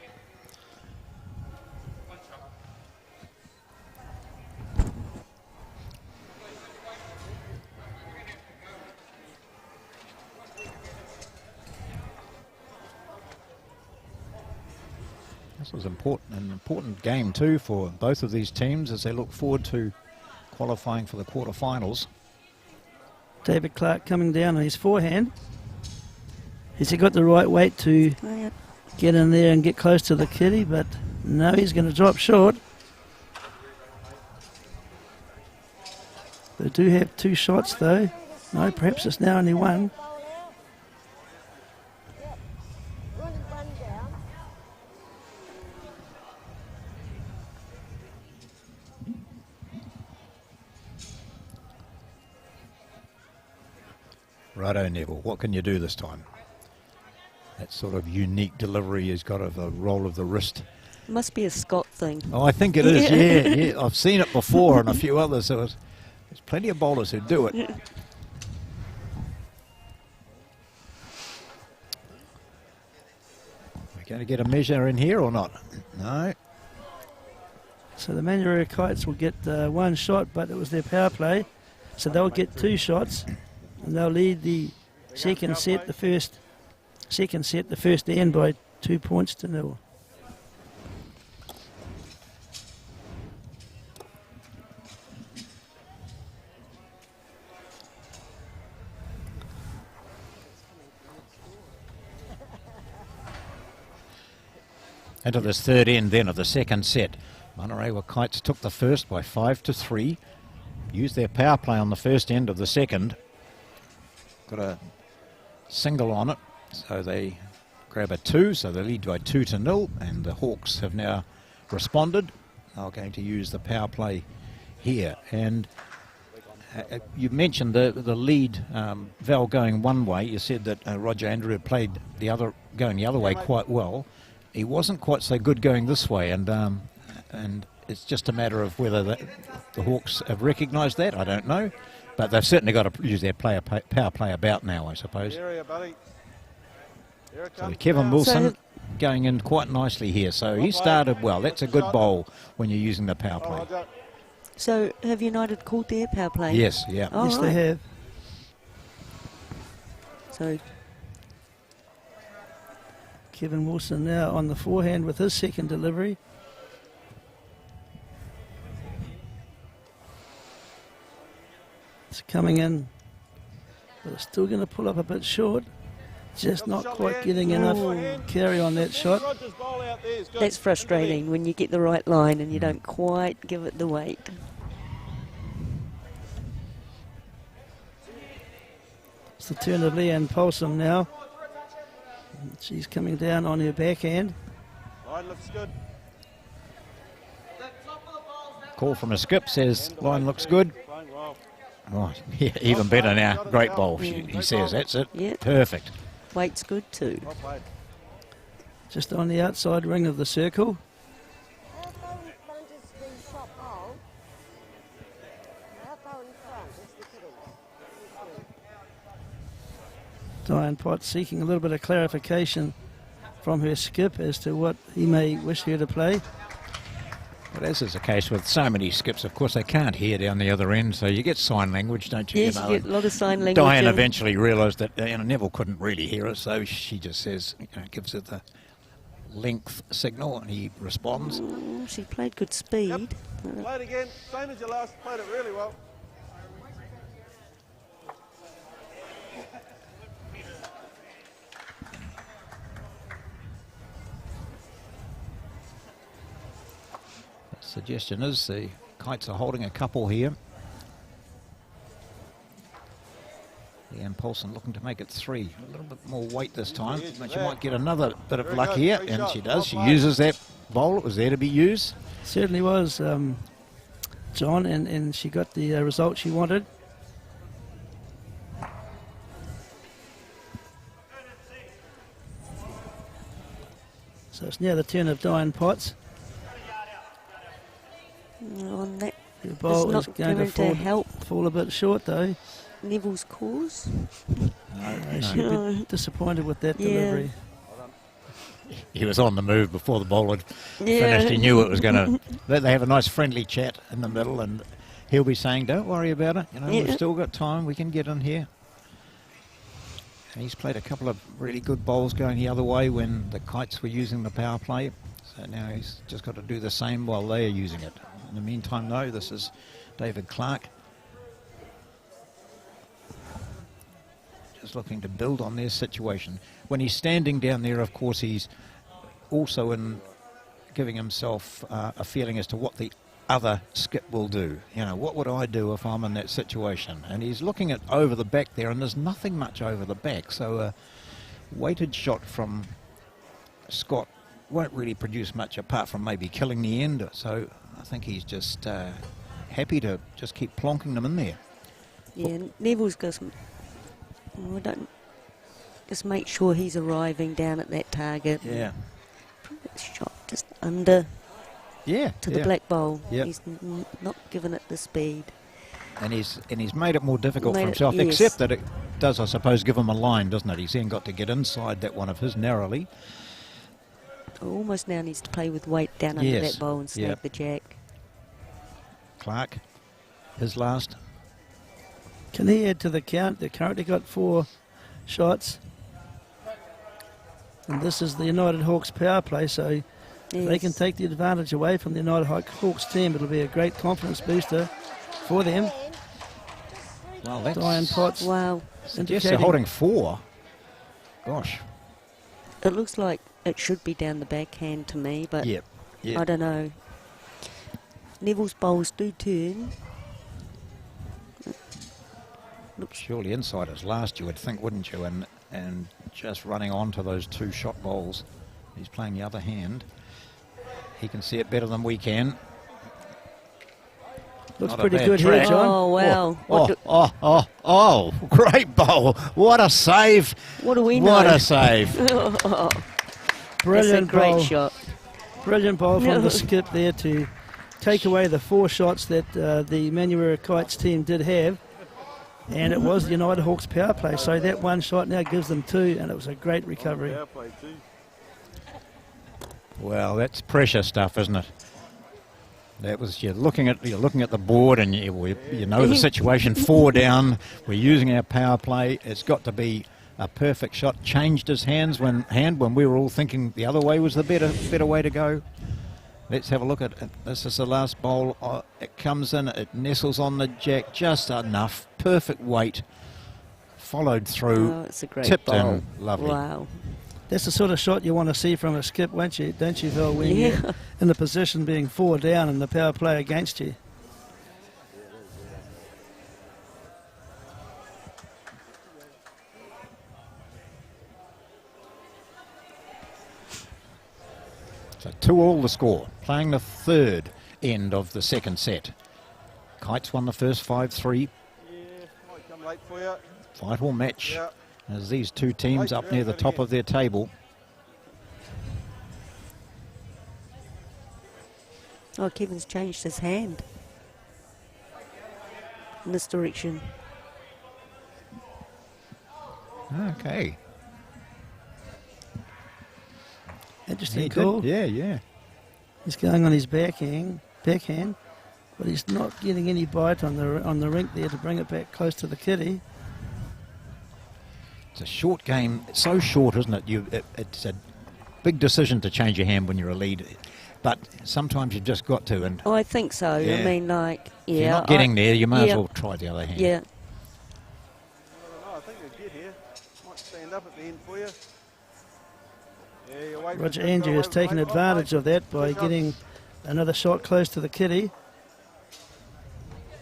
Speaker 1: This was an important game too for both of these teams as they look forward to qualifying for the quarterfinals.
Speaker 3: David Clark coming down on his forehand. Has he got the right weight to get in there and get close to the kitty? But no, he's going to drop short. They do have 2 shots though. No, perhaps it's now only 1.
Speaker 1: Righto, Neville, what can you do this time? That sort of unique delivery has got of a roll of the wrist.
Speaker 2: Must be a Scott thing.
Speaker 1: Oh, I think it is, yeah. I've seen it before and a few others. So there's plenty of bowlers who do it. We're going to get a measure in here or not? No.
Speaker 3: So the Manurewa Kites will get 1 shot, but it was their power play. So they'll get 2 shots. And they'll lead the second set, the first end by 2 points to 0.
Speaker 1: Into this third end then of the second set. Manurewa Kites took the first by 5-3. Used their power play on the first end of the second. Got a single on it, so they grab a 2, so they lead by 2-0, and the Hawks have now responded. They're going to use the power play here, and You mentioned the lead Val going one way. You said that Roger Andrew played going the other way quite well. He wasn't quite so good going this way, and it's just a matter of whether the Hawks have recognised that. I don't know, but they've certainly got to use their power play about now, I suppose.
Speaker 4: Area, buddy. Here it
Speaker 1: So
Speaker 4: comes
Speaker 1: Kevin
Speaker 4: now.
Speaker 1: Willson going in quite nicely here. So he started well. That's a good bowl when you're using the power play.
Speaker 2: So have United called their power play?
Speaker 1: Yes, yeah.
Speaker 2: Oh,
Speaker 3: Yes,
Speaker 2: right.
Speaker 3: they have.
Speaker 2: So
Speaker 3: Kevin Wilson now on the forehand with his second delivery. It's coming in, but it's still going to pull up a bit short. Just not quite getting enough carry on that shot.
Speaker 4: Roger's bowl out there is good.
Speaker 2: that's frustrating when you get the right line and you don't quite give it the weight.
Speaker 3: It's the turn of Leeane Poulson now. She's coming down on her backhand.
Speaker 4: Line looks good.
Speaker 1: Call from a skip says line looks good.
Speaker 4: Playing well.
Speaker 1: Oh, yeah, even better now. Great bowl, he says. That's it.
Speaker 2: Yeah.
Speaker 1: Perfect.
Speaker 2: Weight's good too.
Speaker 4: Well played.
Speaker 3: Just on the outside ring of the circle. Dianne Potts seeking a little bit of clarification from her skip as to what he may wish her to play.
Speaker 1: But as is the case with so many skips, of course, they can't hear down the other end, so you get sign language, don't you?
Speaker 2: Yes,
Speaker 1: You
Speaker 2: you
Speaker 1: know,
Speaker 2: get a lot of sign language.
Speaker 1: Dianne
Speaker 2: and-
Speaker 1: eventually realised that Neville couldn't really hear her, so she just says, gives it the length signal, and he responds.
Speaker 2: She played good speed.
Speaker 4: Play it again. Same as your last. Played it really well.
Speaker 1: The suggestion is the Kites are holding a couple here. Leeane Poulson looking to make it 3. A little bit more weight this time, but she might get another bit of luck here, and she does. She uses that bowl. It was there to be used.
Speaker 3: Certainly was, John, and she got the result she wanted. So it's now the turn of Dianne Potts.
Speaker 2: On that,
Speaker 3: The bowl is
Speaker 2: not
Speaker 3: going to
Speaker 2: going to help
Speaker 3: fall a bit short, though.
Speaker 2: Neville's cause.
Speaker 3: She'd be disappointed with that
Speaker 2: Yeah.
Speaker 3: delivery.
Speaker 1: He was on the move before the bowl had
Speaker 2: Yeah.
Speaker 1: finished. He knew it was going to... They have a nice friendly chat in the middle, and he'll be saying, don't worry about it.
Speaker 2: Yeah.
Speaker 1: We've still got time. We can get in here. And he's played a couple of really good bowls going the other way when the Kites were using the power play. So now he's just got to do the same while they are using it. In the meantime, though, this is David Clark. Just looking to build on their situation. When he's standing down there, of course, he's also in giving himself a feeling as to what the other skip will do. What would I do if I'm in that situation? And he's looking at over the back there, and there's nothing much over the back. So a weighted shot from Scott won't really produce much apart from maybe killing the end. So I think he's just happy to just keep plonking them in there.
Speaker 2: Yeah, Neville's got some... just make sure he's arriving down at that target.
Speaker 1: Yeah.
Speaker 2: Shot just under
Speaker 1: Yeah.
Speaker 2: to the black bowl.
Speaker 1: Yep.
Speaker 2: He's not given it the speed.
Speaker 1: And he's made it more difficult for
Speaker 2: Made it-
Speaker 1: himself,
Speaker 2: yes.
Speaker 1: except that it does, I suppose, give him a line, doesn't it? He's then got to get inside that one of his narrowly.
Speaker 2: Almost now needs to play with weight down under
Speaker 1: Yes.
Speaker 2: that bowl and snag
Speaker 1: Yep.
Speaker 2: the jack.
Speaker 1: Clark, his last.
Speaker 3: Can he add to the count? They've currently got 4 shots. And this is the United Hawks power play, so if they can
Speaker 2: Yes.
Speaker 3: take the advantage away from the United Hawks team, it'll be a great confidence booster for them.
Speaker 1: Well, that's...
Speaker 3: Dianne Potts
Speaker 2: Wow.
Speaker 1: Yes, they're
Speaker 3: indicating
Speaker 1: holding 4. Gosh.
Speaker 2: It looks like it should be down the backhand to me, but
Speaker 1: Yep.
Speaker 2: I don't know. Neville's bowls do turn.
Speaker 1: Surely inside his last, you would think, wouldn't you? And just running on to those 2 shot bowls. He's playing the other hand. He can see it better than we can.
Speaker 3: Looks
Speaker 1: Not a
Speaker 3: pretty
Speaker 1: bad
Speaker 3: good
Speaker 1: track.
Speaker 3: here, John.
Speaker 2: Oh, wow.
Speaker 1: Oh, great bowl. What a save.
Speaker 2: What do we know?
Speaker 1: What a save.
Speaker 3: Brilliant
Speaker 2: That's a great
Speaker 3: bowl.
Speaker 2: shot.
Speaker 3: Brilliant bowl from the skip there to take away the 4 shots that the Manurewa Kites team did have. And it was the United Hawks power play. So that 1 shot now gives them 2, and it was a great recovery.
Speaker 4: Power play too.
Speaker 1: Well, that's pressure stuff, isn't it? That was, you're looking at the board, and you know the situation. 4 down. We're using our power play. It's got to be a perfect shot. Changed his hand when we were all thinking the other way was the better way to go. Let's have a look at it. This is the last bowl. It comes in. It nestles on the jack just enough. Perfect weight. Followed through.
Speaker 2: Oh, it's a great
Speaker 1: tipped
Speaker 2: bowl.
Speaker 1: in. Lovely.
Speaker 2: Wow.
Speaker 3: That's the sort of shot you want to see from a skip, don't you, Phil, when you're in the position being 4 down and the power play against you.
Speaker 1: So 2-2 the score. Playing the 3rd end of the 2nd set. Kites won the first 5-3.
Speaker 4: Yeah, might come late for you.
Speaker 1: 5-all match.
Speaker 4: Yeah.
Speaker 1: As these 2 teams up near the top of their table.
Speaker 2: Oh, Kevin's changed his hand in this direction.
Speaker 1: Okay.
Speaker 3: Interesting
Speaker 1: He
Speaker 3: call.
Speaker 1: did. Yeah.
Speaker 3: He's going on his backhand, but he's not getting any bite on the rink there to bring it back close to the kitty.
Speaker 1: It's a short game. It's so short, isn't it? It's a big decision to change your hand when you're a lead. But sometimes you've just got to. And
Speaker 2: Oh, I think so.
Speaker 1: Yeah.
Speaker 2: I mean, like, yeah.
Speaker 1: if you're not getting there, you might
Speaker 2: yeah.
Speaker 1: as well try the other hand.
Speaker 2: Yeah.
Speaker 4: I don't know, I think we'll get here. Might stand up at the end for you. Yeah, you're waiting.
Speaker 3: Roger Andrew has taken advantage of that by getting another shot close to the kitty.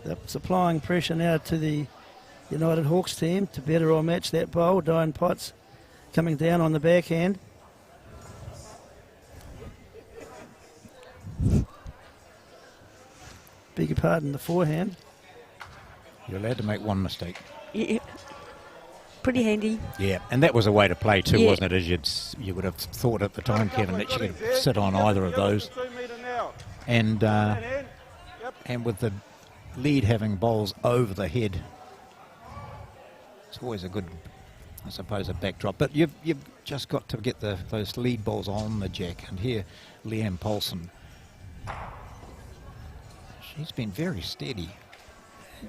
Speaker 3: They're supplying pressure now to the United Hawks team to better or match that bowl. Dianne Potts coming down on the backhand. Beg your pardon, the forehand.
Speaker 1: You're allowed to make 1 mistake.
Speaker 2: Yeah. Pretty handy.
Speaker 1: Yeah, and that was a way to play too,
Speaker 2: Yeah.
Speaker 1: wasn't it? As you would have thought at the time, Kevin, that you could sit on either of those.
Speaker 4: 2 metre now.
Speaker 1: And
Speaker 4: Hand. Yep.
Speaker 1: and with the lead having bowls over the head, it's always a good, I suppose, a backdrop. But you've just got to get those lead balls on the jack. And here, Leeane Poulson, she's been very steady.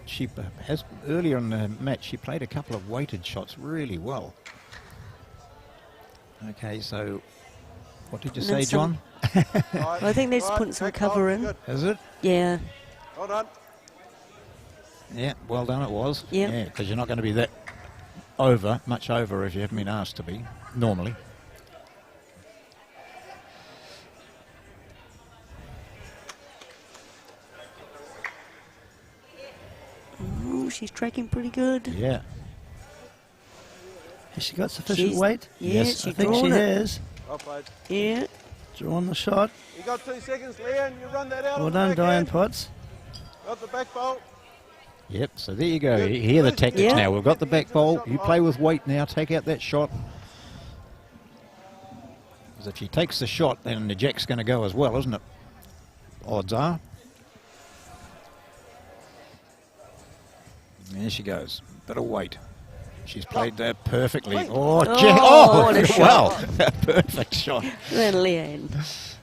Speaker 1: She has, earlier in the match, she played a couple of weighted shots really well. Okay, so what did you say, John?
Speaker 4: Right.
Speaker 2: I think that's
Speaker 4: Right,
Speaker 2: putting some
Speaker 4: back
Speaker 2: cover
Speaker 4: on,
Speaker 2: in.
Speaker 4: good.
Speaker 1: Is it?
Speaker 2: Yeah.
Speaker 4: Well done.
Speaker 1: Yeah, well done it was.
Speaker 2: Yeah.
Speaker 1: Yeah, because you're not going to be that much over if you haven't been asked to be, normally.
Speaker 2: Ooh, she's tracking pretty good.
Speaker 1: Yeah.
Speaker 3: Has she got sufficient
Speaker 2: She's-
Speaker 3: weight?
Speaker 2: Yeah,
Speaker 1: Yes,
Speaker 3: I
Speaker 2: she's
Speaker 3: think she
Speaker 2: drawn it.
Speaker 3: has.
Speaker 4: Well played.
Speaker 2: Yeah.
Speaker 3: Drawn the shot.
Speaker 4: You got 2 seconds, Leeane. You run that out.
Speaker 3: Well
Speaker 4: on the
Speaker 3: done,
Speaker 4: backhand.
Speaker 3: Dianne Potts.
Speaker 4: Got the back bowl.
Speaker 1: Yep, so there you go. You hear the tactics
Speaker 2: Yeah.
Speaker 1: now. We've got the back bowl. You play with weight now. Take out that shot. Because if she takes the shot, then the jack's going to go as well, isn't it? Odds are. And there she goes. Bit of weight. She's played that perfectly. Oh,
Speaker 2: Oh,
Speaker 1: jack. Oh,
Speaker 2: what a
Speaker 1: well. Perfect shot.
Speaker 2: Then Leanne.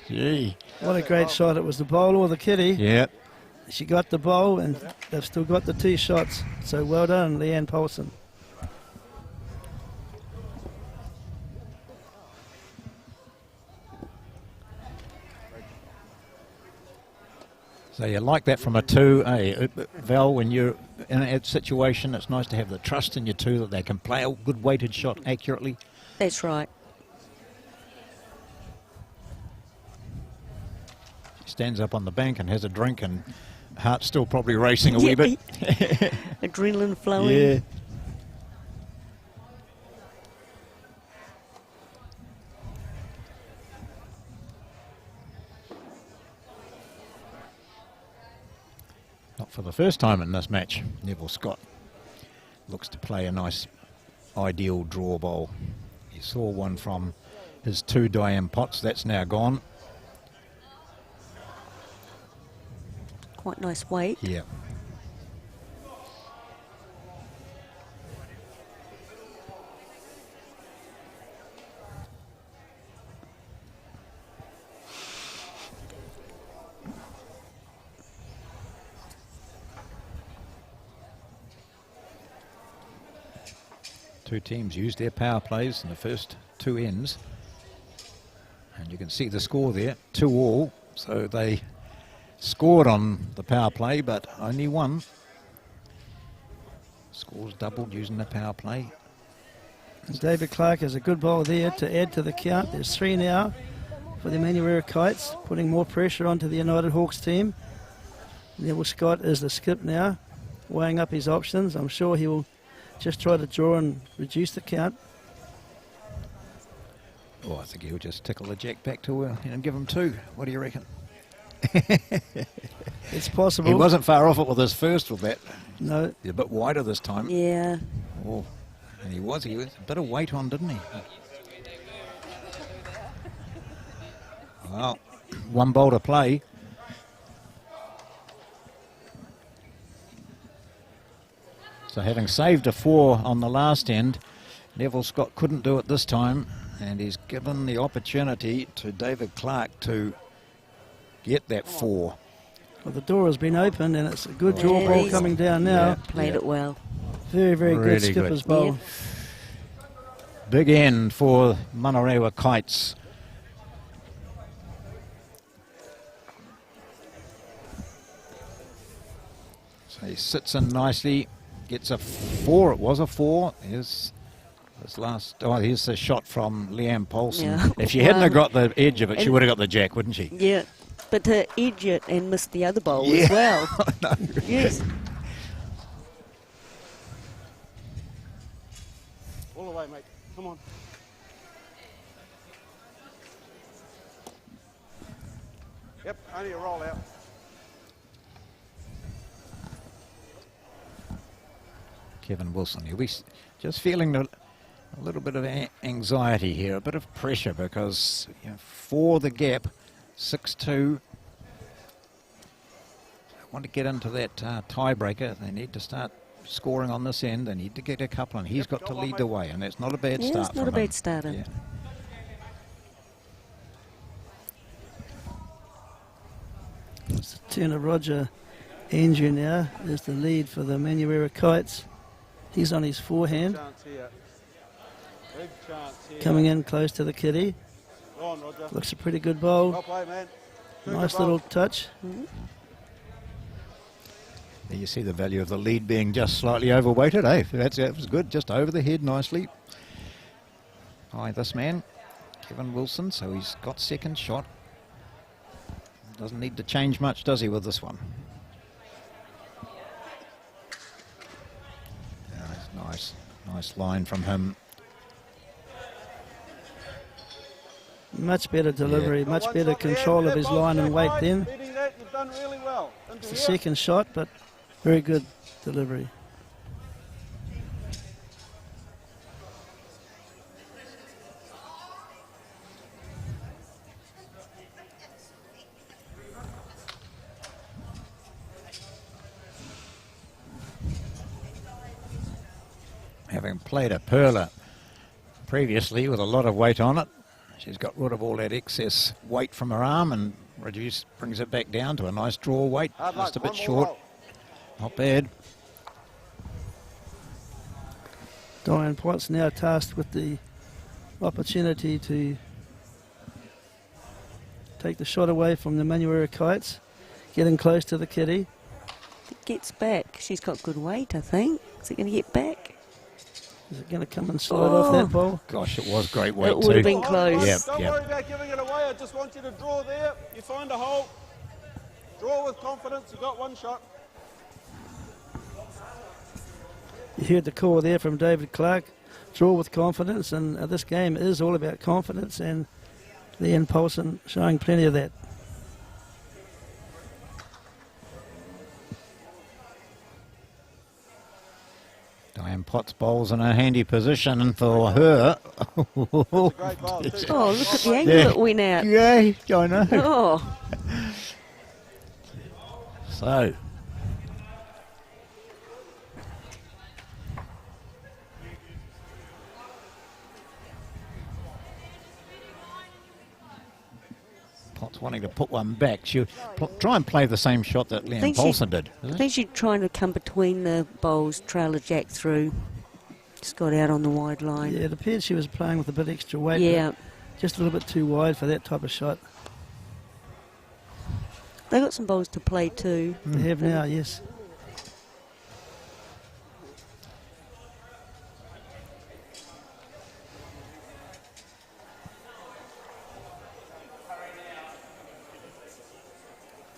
Speaker 1: Gee.
Speaker 3: What a great shot. It was the bowl or the kitty.
Speaker 1: Yeah.
Speaker 3: She got the bowl and they've still got the 2 shots. So well done, Leeane Poulson.
Speaker 1: So you like that from a 2. Hey, Val, when you're in a situation, it's nice to have the trust in your 2 that they can play a good weighted shot accurately.
Speaker 2: That's right.
Speaker 1: She stands up on the bank and has a drink, and heart's still probably racing a wee bit.
Speaker 2: Adrenaline flowing.
Speaker 1: Yeah. for the first time in this match, Neville Scott looks to play a nice ideal draw bowl. He saw one from his 2 Dianne pots. That's now gone.
Speaker 2: Quite nice weight.
Speaker 1: Yeah. Two teams used their power plays in the first 2 ends. And you can see the score there, 2-all. So they scored on the power play, but only one. Scores doubled using the power play.
Speaker 3: David Clark has a good bowl there to add to the count. There's 3 now for the Manurewa Kites, putting more pressure onto the United Hawks team. Neville Scott is the skip now, weighing up his options. I'm sure he will just try to draw and reduce the count.
Speaker 1: Oh, I think he'll just tickle the jack back to and give him 2. What do you reckon?
Speaker 3: It's possible.
Speaker 1: He wasn't far off it with his first with that.
Speaker 3: No.
Speaker 1: He's a bit wider this time.
Speaker 2: Yeah.
Speaker 1: Oh, and he was a bit of weight on, didn't he? Well, 1 bowl to play. So having saved a 4 on the last end, Neville Scott couldn't do it this time, and he's given the opportunity to David Clark to get that 4.
Speaker 3: Well, the door has been opened, and it's a good draw ball coming down now.
Speaker 1: Yeah.
Speaker 2: Played it well.
Speaker 3: Very, very
Speaker 1: Really
Speaker 3: good skipper's
Speaker 1: good.
Speaker 3: bowl.
Speaker 2: Yeah.
Speaker 1: Big end for Manurewa Kites. So he sits in nicely, gets a 4. It was a 4. Here's this last. Oh, here's the shot from Leeane Poulson.
Speaker 2: Yeah.
Speaker 1: If she hadn't have got the edge of it, she would have got the jack, wouldn't she?
Speaker 2: Yeah. But to edge it and miss the other bowl
Speaker 1: Yeah.
Speaker 2: as well.
Speaker 1: No.
Speaker 2: Yes.
Speaker 4: All the way, mate. Come on. Yep, only a roll out.
Speaker 1: Kevin Willson. He'll be just feeling a little bit of anxiety here, a bit of pressure, because for the gap, 6-2. Want to get into that tiebreaker. They need to start scoring on this end. They need to get a couple, and he's got to lead the way, and that's not a bad start.
Speaker 2: It's not a bad starter.
Speaker 1: Yeah.
Speaker 3: It's the turn of Roger Andrew now. There's the lead for the Manurewa Kites. He's on his forehand.
Speaker 4: Chance here. Big chance here.
Speaker 3: Coming in close to the kitty.
Speaker 4: Go on, Roger.
Speaker 3: Looks a pretty good bowl.
Speaker 4: Well played, man.
Speaker 3: Nice little touch.
Speaker 1: There you see the value of the lead being just slightly overweighted. Hey, that was good. Just over the head nicely. By this man, Kevin Willson. So he's got second shot. Doesn't need to change much, does he, with this one? Yeah, that's nice line from him.
Speaker 3: Much better delivery, much better control of his line and weight then.
Speaker 4: Leading that, you've done really well.
Speaker 3: It's the second shot, but very good delivery.
Speaker 1: Having played a perler previously with a lot of weight on it, she's got rid of all that excess weight from her arm and brings it back down to a nice draw weight. Just a bit short. Not bad.
Speaker 3: Dianne Potts now tasked with the opportunity to take the shot away from the Manurewa Kites, getting close to the kitty.
Speaker 2: If it gets back, she's got good weight, I think. Is it going to get back?
Speaker 3: Is it going to come and slide off that ball?
Speaker 1: Gosh, it was great weight
Speaker 2: It would have
Speaker 1: too.
Speaker 2: been close.
Speaker 1: Yep,
Speaker 4: Don't
Speaker 1: yep.
Speaker 4: worry about giving it away. I just want you to draw there. You find a hole. Draw with confidence. You got one shot.
Speaker 3: You heard the call there from David Clark. Draw with confidence, and this game is all about confidence, and Leeane Poulson showing plenty of that.
Speaker 1: Dianne Potts bowls in a handy position for her.
Speaker 4: Great bowl, too.
Speaker 2: Oh, look at the angle
Speaker 1: Yeah.
Speaker 2: it went out.
Speaker 1: Yeah, I know.
Speaker 2: Oh,
Speaker 1: So, Potts wanting to put one back. She'll try and play the same shot that Leeane Poulson did.
Speaker 2: I think she's trying to come between the bowls, trail a jack through. Just got out on the wide line.
Speaker 3: Yeah, it appeared she was playing with a bit extra weight.
Speaker 2: Yeah.
Speaker 3: Just a little bit too wide for that type of shot.
Speaker 2: They got some bowls to play too.
Speaker 3: They have now, yes.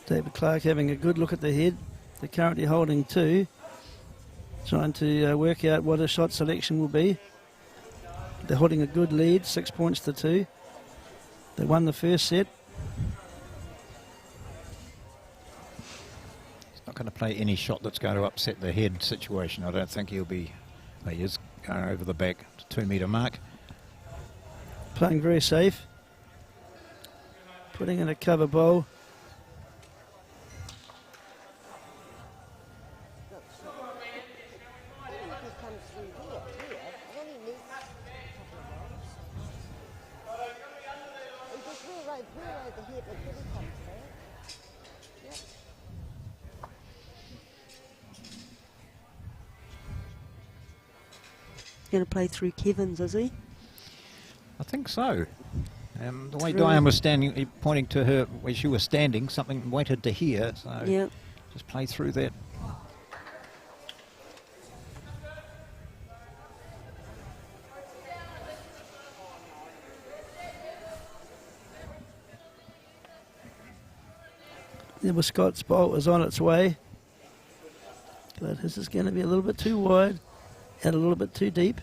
Speaker 3: David Clark having a good look at the head. They're currently holding 2, trying to work out what a shot selection will be. They're holding a good lead, 6 points to 2. They won the first set.
Speaker 1: He's not going to play any shot that's going to upset the head situation. I don't think he'll be. He is going over the back 2 metre mark.
Speaker 3: Playing very safe. Putting in a cover bowl.
Speaker 2: Going to play through Kevin's, is he?
Speaker 1: I think so. The way Dianne was standing, pointing to her where she was standing, something waited to hear, so
Speaker 2: Yeah.
Speaker 1: just play through that.
Speaker 3: Neville Scott's bowl was on its way, but his is going to be a little bit too wide and a little bit too deep.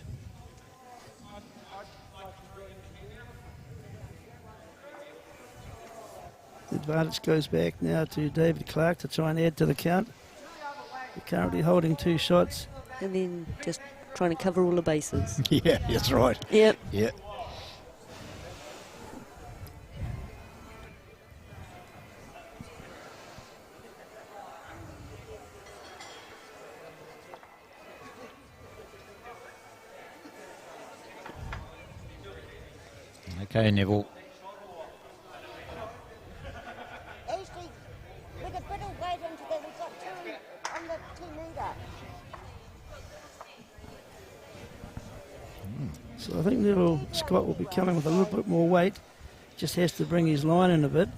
Speaker 3: The advantage goes back now to David Clark to try and add to the count. They're currently holding 2 shots.
Speaker 2: And then just trying to cover all the bases.
Speaker 1: Yeah, that's right.
Speaker 2: Yep.
Speaker 1: Yeah. Okay, Neville.
Speaker 5: Actually, with a bit of weight into that, we've got 2 on the 2 metre.
Speaker 3: So I think Neville Scott will be coming with a little bit more weight. Just has to bring his line in a bit.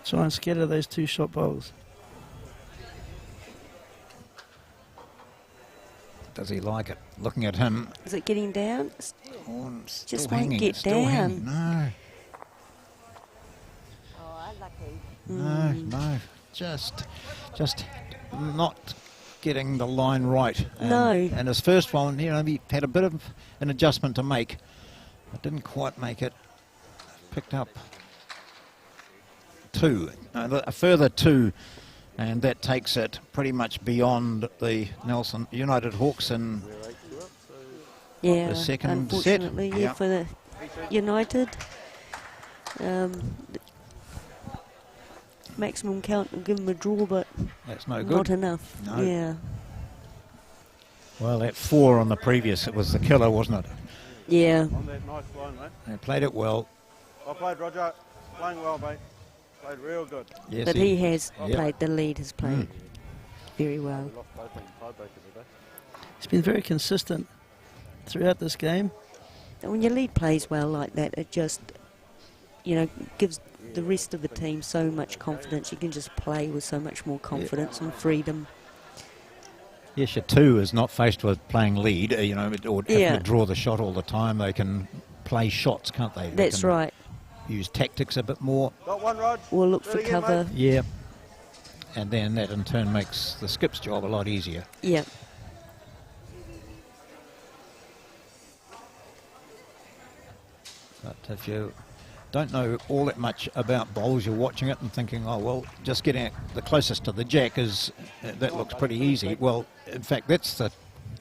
Speaker 3: Try and scatter those 2 shot bowls.
Speaker 1: Does he like it? Looking at him.
Speaker 2: Is it getting down?
Speaker 1: Oh, still
Speaker 2: Just won't
Speaker 1: hanging,
Speaker 2: get
Speaker 1: still
Speaker 2: down.
Speaker 1: hanging. No,
Speaker 5: Oh, unlucky.
Speaker 1: no. Just not getting the line right. And,
Speaker 2: No.
Speaker 1: And his first one, you know, he had a bit of an adjustment to make. But didn't quite make it. Picked up 2. A further 2. And that takes it pretty much beyond the Nelson United Hawks in
Speaker 2: Yeah.
Speaker 1: the second set.
Speaker 2: Unfortunately,
Speaker 1: Yeah.
Speaker 2: for the United. Maximum count will give them a draw, but
Speaker 1: That's no good.
Speaker 2: not enough.
Speaker 1: No.
Speaker 2: Yeah.
Speaker 1: Well, at 4 on the previous, it was the killer, wasn't it?
Speaker 2: Yeah.
Speaker 4: On that nice line, mate.
Speaker 1: They played it well.
Speaker 4: Well played, Roger. Playing well, mate. Played real good.
Speaker 1: Yes,
Speaker 2: But he has
Speaker 1: Yep.
Speaker 2: played, the lead has played very well.
Speaker 4: We lost both of them tiebreaker today.
Speaker 3: He's been very consistent throughout this game.
Speaker 2: And when your lead plays well like that, it just, you know, gives the rest of the team so much confidence. You can just play with so much more confidence and freedom.
Speaker 1: Yes, your 2 is not faced with playing lead, you know, or having to draw the shot all the time. They can play shots, can't they? They
Speaker 2: That's
Speaker 1: can
Speaker 2: right.
Speaker 1: Use tactics a bit more.
Speaker 4: Got one, Rog.
Speaker 2: We'll look
Speaker 4: Do
Speaker 2: for
Speaker 4: it again,
Speaker 2: cover.
Speaker 4: mate.
Speaker 1: Yeah. And then that in turn makes the skip's job a lot easier.
Speaker 2: Yeah.
Speaker 1: But if you don't know all that much about bowls, you're watching it and thinking, oh, well, just getting it the closest to the jack is, that looks pretty easy. Well, in fact, that's the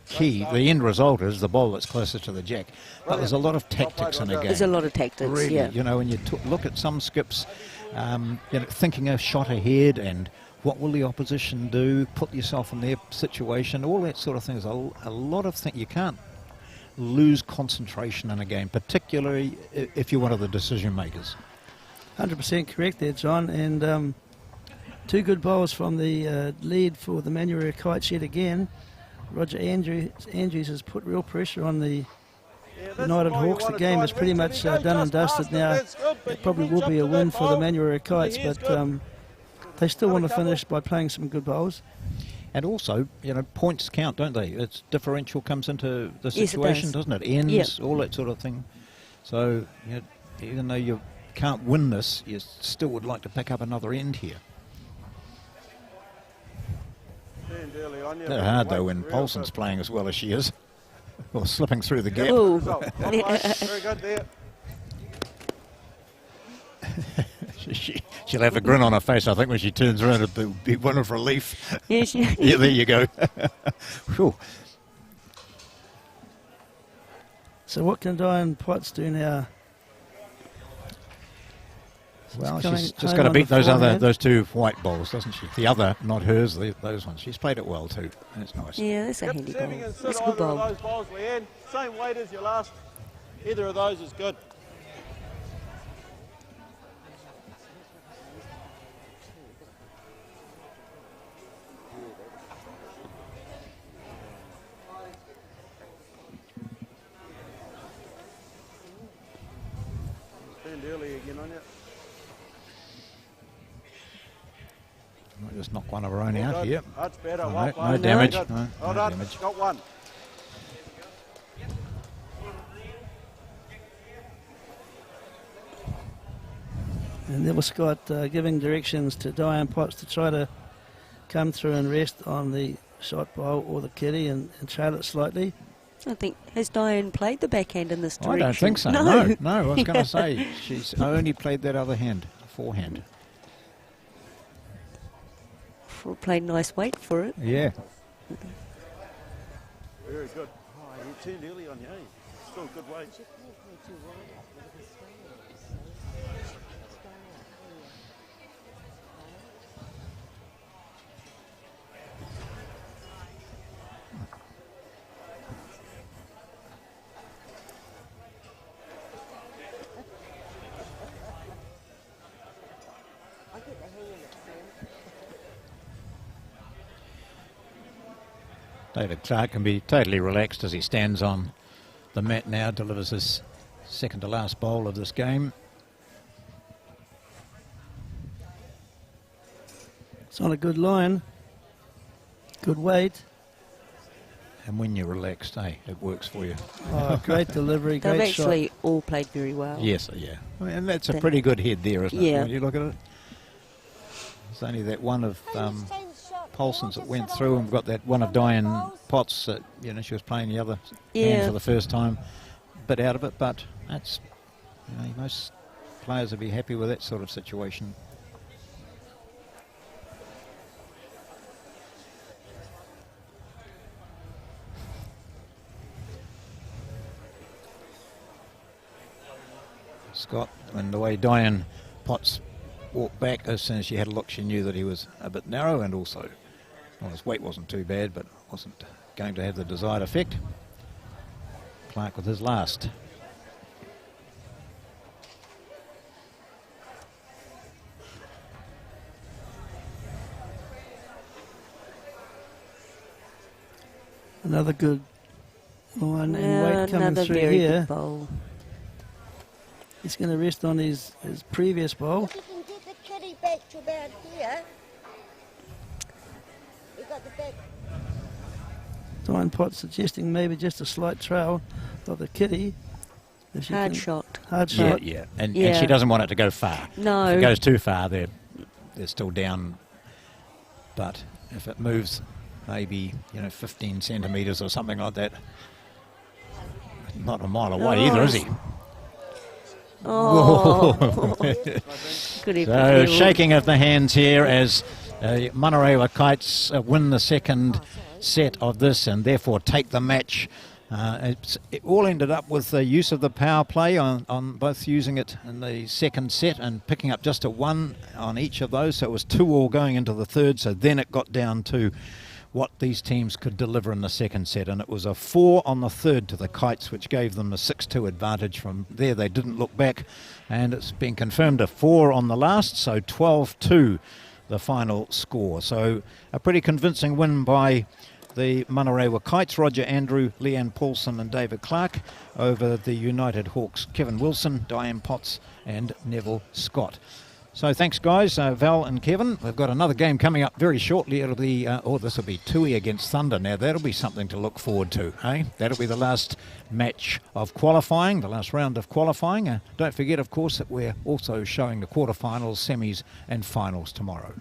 Speaker 1: key. The end result is the bowl that's closer to the jack. But there's a lot of tactics in a game.
Speaker 2: There's a lot of tactics,
Speaker 1: really,
Speaker 2: yeah.
Speaker 1: you know, when you look at some skips, you know, thinking a shot ahead and what will the opposition do, put yourself in their situation, all that sort of thing. There's a lot of things. You can't lose concentration in a game, particularly if you're one of the decision makers.
Speaker 3: 100% correct there, John. And 2 good bowls from the lead for the Manurewa kites yet again. Roger Andrews has put real pressure on the United Hawks. The game is pretty much done and dusted now. It probably will be a win for the Manurewa kites, but they still want to finish by playing some good bowls.
Speaker 1: And also, you know, points count, don't they? It's differential comes into the situation, doesn't it? Ends, all that sort of thing. So, you know, even though you can't win this, you still would like to pick up another end here. They're hard though when Poulson's playing as well as she is, or slipping through the gap.
Speaker 4: Very good there.
Speaker 1: She'll have a grin on her face, I think, when she turns around. It'll be one of relief.
Speaker 2: Yes.
Speaker 1: Yeah, there you go. Whew.
Speaker 3: So what can Dianne Potts do now?
Speaker 1: Well, she's just got to beat those 2 white balls, doesn't she? The other, not hers, those ones. She's played it well too. That's nice.
Speaker 2: Yeah, that's a handy ball.
Speaker 4: Serving and sit
Speaker 2: That's a good
Speaker 4: either of
Speaker 2: ball.
Speaker 4: those bowls, Leeane. Same weight as your last. Either of those is good. Turned early again on you.
Speaker 1: Might just knock one of her own
Speaker 4: Well
Speaker 1: out
Speaker 4: done.
Speaker 1: here.
Speaker 4: That's better.
Speaker 1: No,
Speaker 4: Well
Speaker 1: no
Speaker 4: played.
Speaker 1: damage.
Speaker 4: Very good.
Speaker 1: No,
Speaker 4: Well
Speaker 1: no
Speaker 4: done.
Speaker 1: damage.
Speaker 4: Got one.
Speaker 3: And Neville Scott giving directions to Dianne Potts to try to come through and rest on the shot bowl or the kitty and trail it slightly.
Speaker 2: I think, has Dianne played the backhand in this direction?
Speaker 1: I don't think so. No, I was going to say, she's only played that other hand, forehand.
Speaker 2: Played nice weight for it.
Speaker 1: Yeah.
Speaker 4: Very good. Oh, you turned early on you, eh? Still good weight.
Speaker 1: David Clark can be totally relaxed as he stands on the mat now, delivers his second to last bowl of this game.
Speaker 3: It's on a good line, good weight.
Speaker 1: And when you're relaxed, hey, it works for you.
Speaker 3: Oh, great delivery,
Speaker 2: They've
Speaker 3: great shot.
Speaker 2: actually all played very well.
Speaker 1: Yes, yeah. And that's a pretty good head there, isn't it?
Speaker 2: Yeah.
Speaker 1: When you look at it. It's only that one of Poulson's that went through, and we've got that one of Dianne Potts that, you know, she was playing the other hand for the first time. Bit out of it, but that's, you know, most players would be happy with that sort of situation. Scott, and the way Dianne Potts walked back, as soon as she had a look, she knew that he was a bit narrow, and also, well, his weight wasn't too bad, but wasn't going to have the desired effect. Clark with his last.
Speaker 3: Another good line and weight coming
Speaker 2: another
Speaker 3: through
Speaker 2: very
Speaker 3: here.
Speaker 2: good bowl.
Speaker 3: He's going to rest on his previous bowl.
Speaker 5: If you can get the kitty back to about here, we got the back.
Speaker 3: Dianne Potts suggesting maybe just a slight trail of the kitty. If she
Speaker 2: Hard
Speaker 3: can-
Speaker 2: shot.
Speaker 3: Hard shot.
Speaker 1: Yeah. And
Speaker 2: Yeah.
Speaker 1: she doesn't want it to go far.
Speaker 2: No.
Speaker 1: If it goes too far, they're still down. But if it moves maybe, you know, 15 centimetres or something like that, not a mile away either, is he?
Speaker 2: Oh. Good effort,
Speaker 1: So
Speaker 2: Neville.
Speaker 1: shaking of the hands here as Manurewa Kites win the second set of this and therefore take the match. It all ended up with the use of the power play on both using it in the second set and picking up just a 1 on each of those. So it was 2-all going into the third. So then it got down to what these teams could deliver in the second set, and it was a 4 on the third to the Kites, which gave them a 6-2 advantage. From there they didn't look back, and it's been confirmed a 4 on the last, so 12-2 the final score. So a pretty convincing win by the Manurewa Kites, Roger Andrew, Leeane Poulson and David Clark, over the United Hawks, Kevin Willson, Dianne Potts and Neville Scott. So thanks, guys, Val and Kevin. We've got another game coming up very shortly. It'll be, this will be Tui against Thunder. Now, that'll be something to look forward to, eh? That'll be the last match of qualifying, the last round of qualifying. Don't forget, of course, that we're also showing the quarterfinals, semis and finals tomorrow.